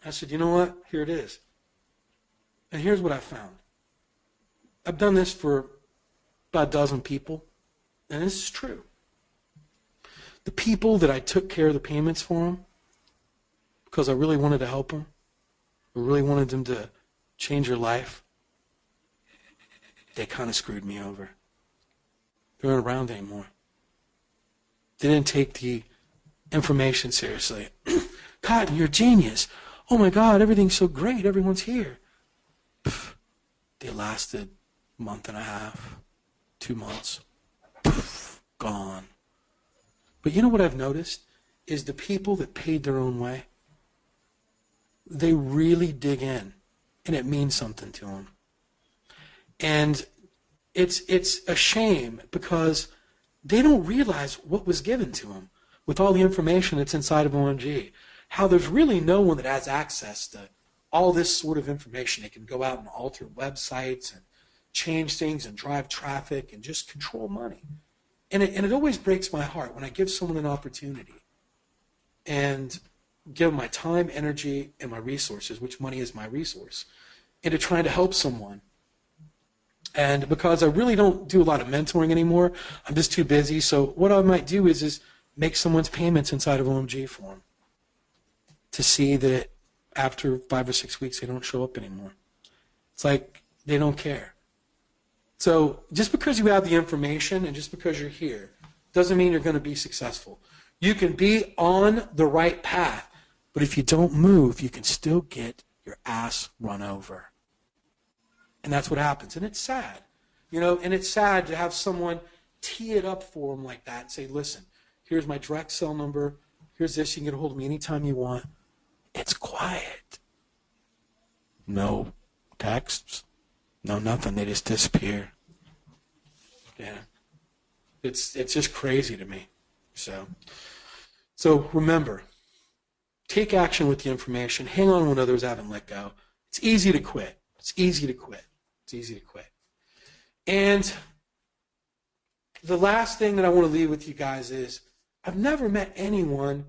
I said, you know what? Here it is. And here's what I found. I've done this for about a dozen people, and this is true. The people that I took care of the payments for them, because I really wanted to help them, I really wanted them to change their life, they kind of screwed me over. They weren't around anymore. They didn't take the information seriously. Cotton, you're a genius. Oh my God, everything's so great. Everyone's here. Pff, they lasted a month and a half, 2 months. Pff, gone. But you know what I've noticed is the people that paid their own way, they really dig in, and it means something to them. And it's a shame because they don't realize what was given to them with all the information that's inside of OMG. How there's really no one that has access to all this sort of information. They can go out and alter websites and change things and drive traffic and just control money. And it always breaks my heart when I give someone an opportunity and give them my time, energy, and my resources, which money is my resource, into trying to help someone. And because I really don't do a lot of mentoring anymore, I'm just too busy. So what I might do is make someone's payments inside of OMG for them to see that after 5 or 6 weeks they don't show up anymore. It's like they don't care. So just because you have the information and just because you're here doesn't mean you're going to be successful. You can be on the right path, but if you don't move, you can still get your ass run over. And that's what happens. And it's sad. You know, and it's sad to have someone tee it up for them like that and say, listen, here's my direct cell number. Here's this. You can get a hold of me anytime you want. It's quiet. No texts. No, nothing. They just disappear. Yeah. It's just crazy to me. So remember, take action with the information. Hang on when others haven't let go. It's easy to quit. It's easy to quit. It's easy to quit. And the last thing that I want to leave with you guys is I've never met anyone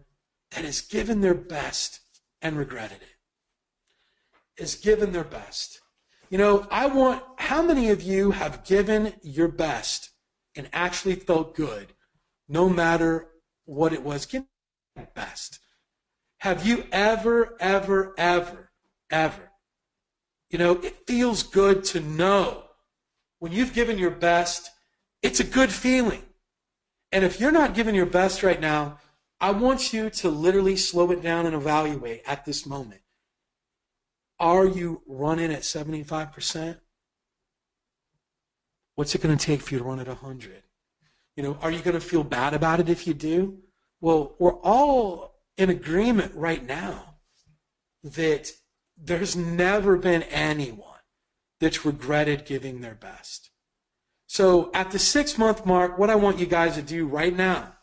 that has given their best and regretted it. Has given their best. You know, how many of you have given your best and actually felt good no matter what it was? Give your best. Have you ever, you know, it feels good to know when you've given your best, it's a good feeling. And if you're not giving your best right now, I want you to literally slow it down and evaluate at this moment. Are you running at 75%? What's it going to take for you to run at 100? You know, are you going to feel bad about it if you do? Well, we're all in agreement right now that there's never been anyone that's regretted giving their best. So at the 6-month mark, what I want you guys to do right now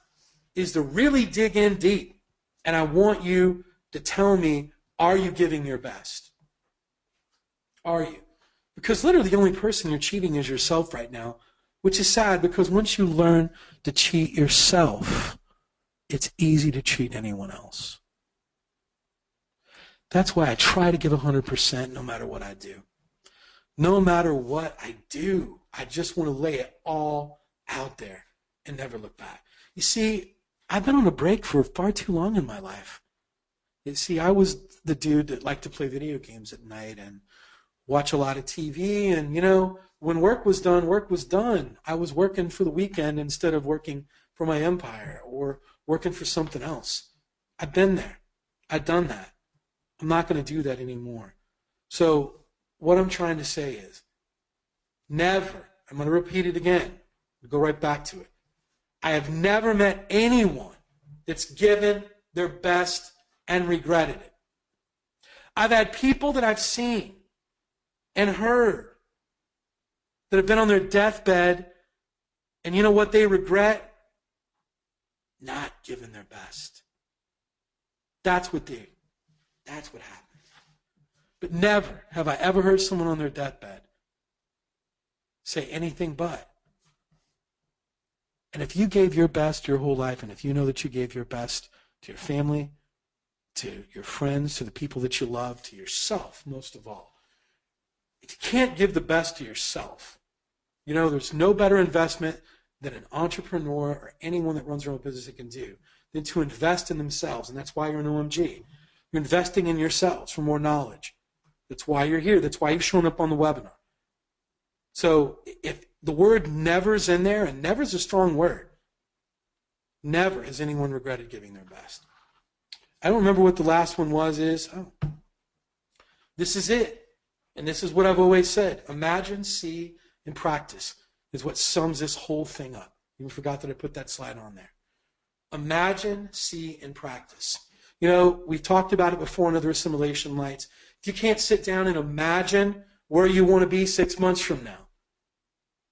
is to really dig in deep. And I want you to tell me, are you giving your best? Are you? Because literally the only person you're cheating is yourself right now, which is sad because once you learn to cheat yourself, it's easy to cheat anyone else. That's why I try to give 100% no matter what I do. No matter what I do, I just want to lay it all out there and never look back. You see, I've been on a break for far too long in my life. You see, I was the dude that liked to play video games at night and watch a lot of TV. And, you know, when work was done, work was done. I was working for the weekend instead of working for my empire or working for something else. I've been there. I've done that. I'm not going to do that anymore. So what I'm trying to say is never, I'm going to repeat it again, go right back to it. I have never met anyone that's given their best and regretted it. I've had people that I've seen and heard that have been on their deathbed, and you know what they regret? Not giving their best. That's what happened. But never have I ever heard someone on their deathbed say anything but. And if you gave your best your whole life, and if you know that you gave your best to your family, to your friends, to the people that you love, to yourself, most of all, if you can't give the best to yourself, you know, there's no better investment that an entrepreneur or anyone that runs their own business can do than to invest in themselves. And that's why you're an OMG. You're investing in yourselves for more knowledge. That's why you're here. That's why you've shown up on the webinar. So if the word never is in there, and never is a strong word, never has anyone regretted giving their best. I don't remember what the last one was. This is it. And this is what I've always said. Imagine, see, and practice is what sums this whole thing up. Even forgot that I put that slide on there. Imagine, see, and practice. You know, we've talked about it before in other assimilation lights. If you can't sit down and imagine where you want to be 6 months from now,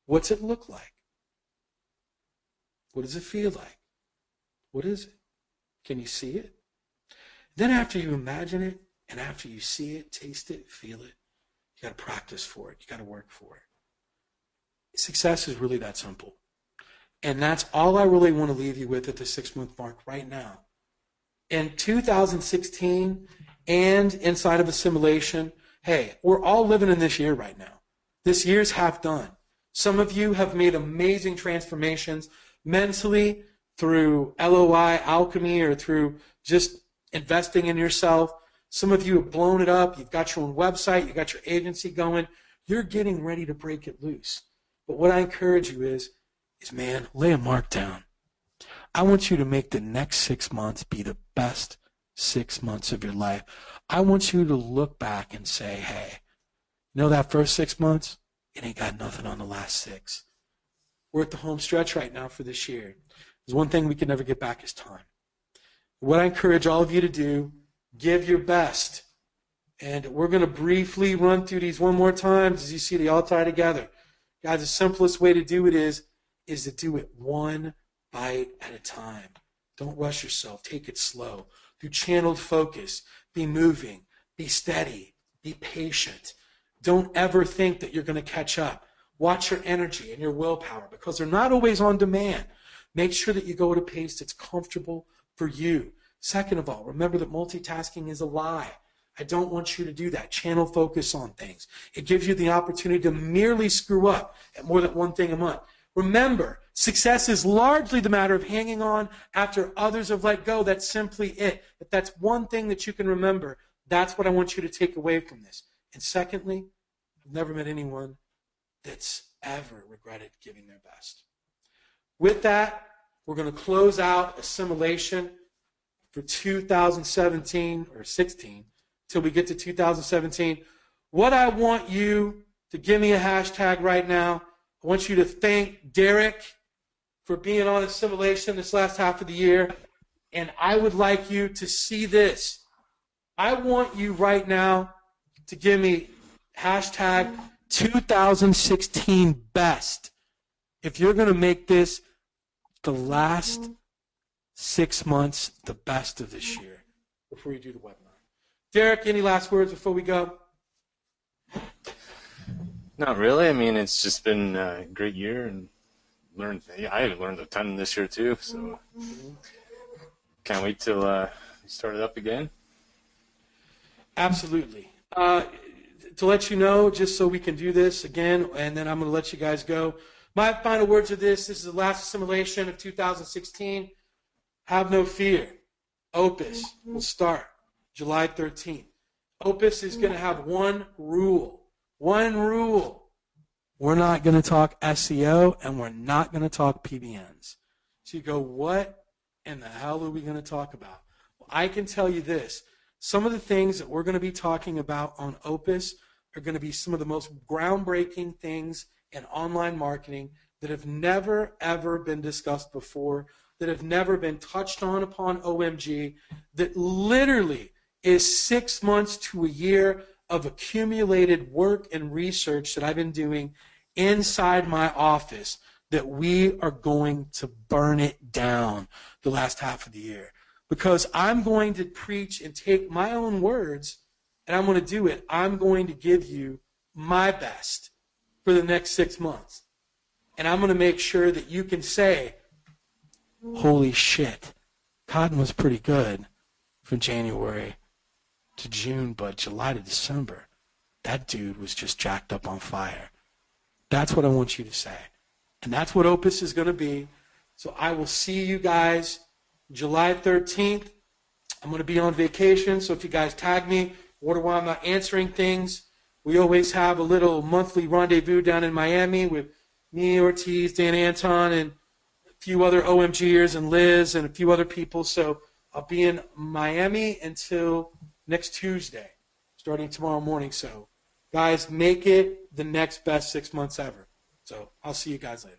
what's it look like? What does it feel like? What is it? Can you see it? Then after you imagine it, and after you see it, taste it, feel it, you got to practice for it. You got to work for it. Success is really that simple. And that's all I really want to leave you with at the 6-month mark right now. In 2016 and inside of assimilation, hey, we're all living in this year right now. This year's half done. Some of you have made amazing transformations mentally through LOI alchemy or through just investing in yourself. Some of you have blown it up. You've got your own website. You've got your agency going. You're getting ready to break it loose. But what I encourage you is man, lay a mark down. I want you to make the next 6 months be the best 6 months of your life. I want you to look back and say, hey, you know that first 6 months? It ain't got nothing on the last 6. We're at the home stretch right now for this year. There's one thing we can never get back is time. What I encourage all of you to do, give your best. And we're going to briefly run through these one more time. As you see, they all tie together. Guys, the simplest way to do it is to do it one bite at a time. Don't rush yourself. Take it slow. Do channeled focus. Be moving. Be steady. Be patient. Don't ever think that you're going to catch up. Watch your energy and your willpower because they're not always on demand. Make sure that you go at a pace that's comfortable for you. Second of all, remember that multitasking is a lie. I don't want you to do that. Channel focus on things. It gives you the opportunity to merely screw up at more than one thing a month. Remember, success is largely the matter of hanging on after others have let go. That's simply it. If that's one thing that you can remember, that's what I want you to take away from this. And secondly, I've never met anyone that's ever regretted giving their best. With that, we're going to close out assimilation for 2017 or 16 till we get to 2017. What I want you to give me a hashtag right now, I want you to thank Derek for being on assimilation this last half of the year. And I would like you to see this. I want you right now to give me hashtag 2016 best. If you're going to make this the last 6 months, the best of this year, before you do the webinar. Derek, any last words before we go? Not really. I mean, it's just been a great year, and I have learned a ton this year too. So can't wait till we start it up again. Absolutely. To let you know, just so we can do this again, and then I'm going to let you guys go. My final words of this is the last assimilation of 2016. Have no fear. Opus will start July 13th. Opus is going to have one rule. One rule. We're not going to talk SEO, and we're not going to talk PBNs. So you go, what in the hell are we going to talk about? Well, I can tell you this. Some of the things that we're going to be talking about on Opus are going to be some of the most groundbreaking things in online marketing that have never, ever been discussed before, that have never been touched on upon OMG, that literally is 6 months to a year of accumulated work and research that I've been doing inside my office, that we are going to burn it down the last half of the year. Because I'm going to preach and take my own words, and I'm going to do it. I'm going to give you my best for the next 6 months. And I'm going to make sure that you can say, holy shit, cotton was pretty good from January to June, but July to December, that dude was just jacked up on fire. That's what I want you to say. And that's what Opus is going to be. So I will see you guys July 13th. I'm going to be on vacation, so if you guys tag me, wonder why I'm not answering things. We always have a little monthly rendezvous down in Miami with me, Ortiz, Dan Anton, and a few other OMGers and Liz and a few other people. So I'll be in Miami until next Tuesday, starting tomorrow morning. So, guys, make it the next best 6 months ever. So I'll see you guys later.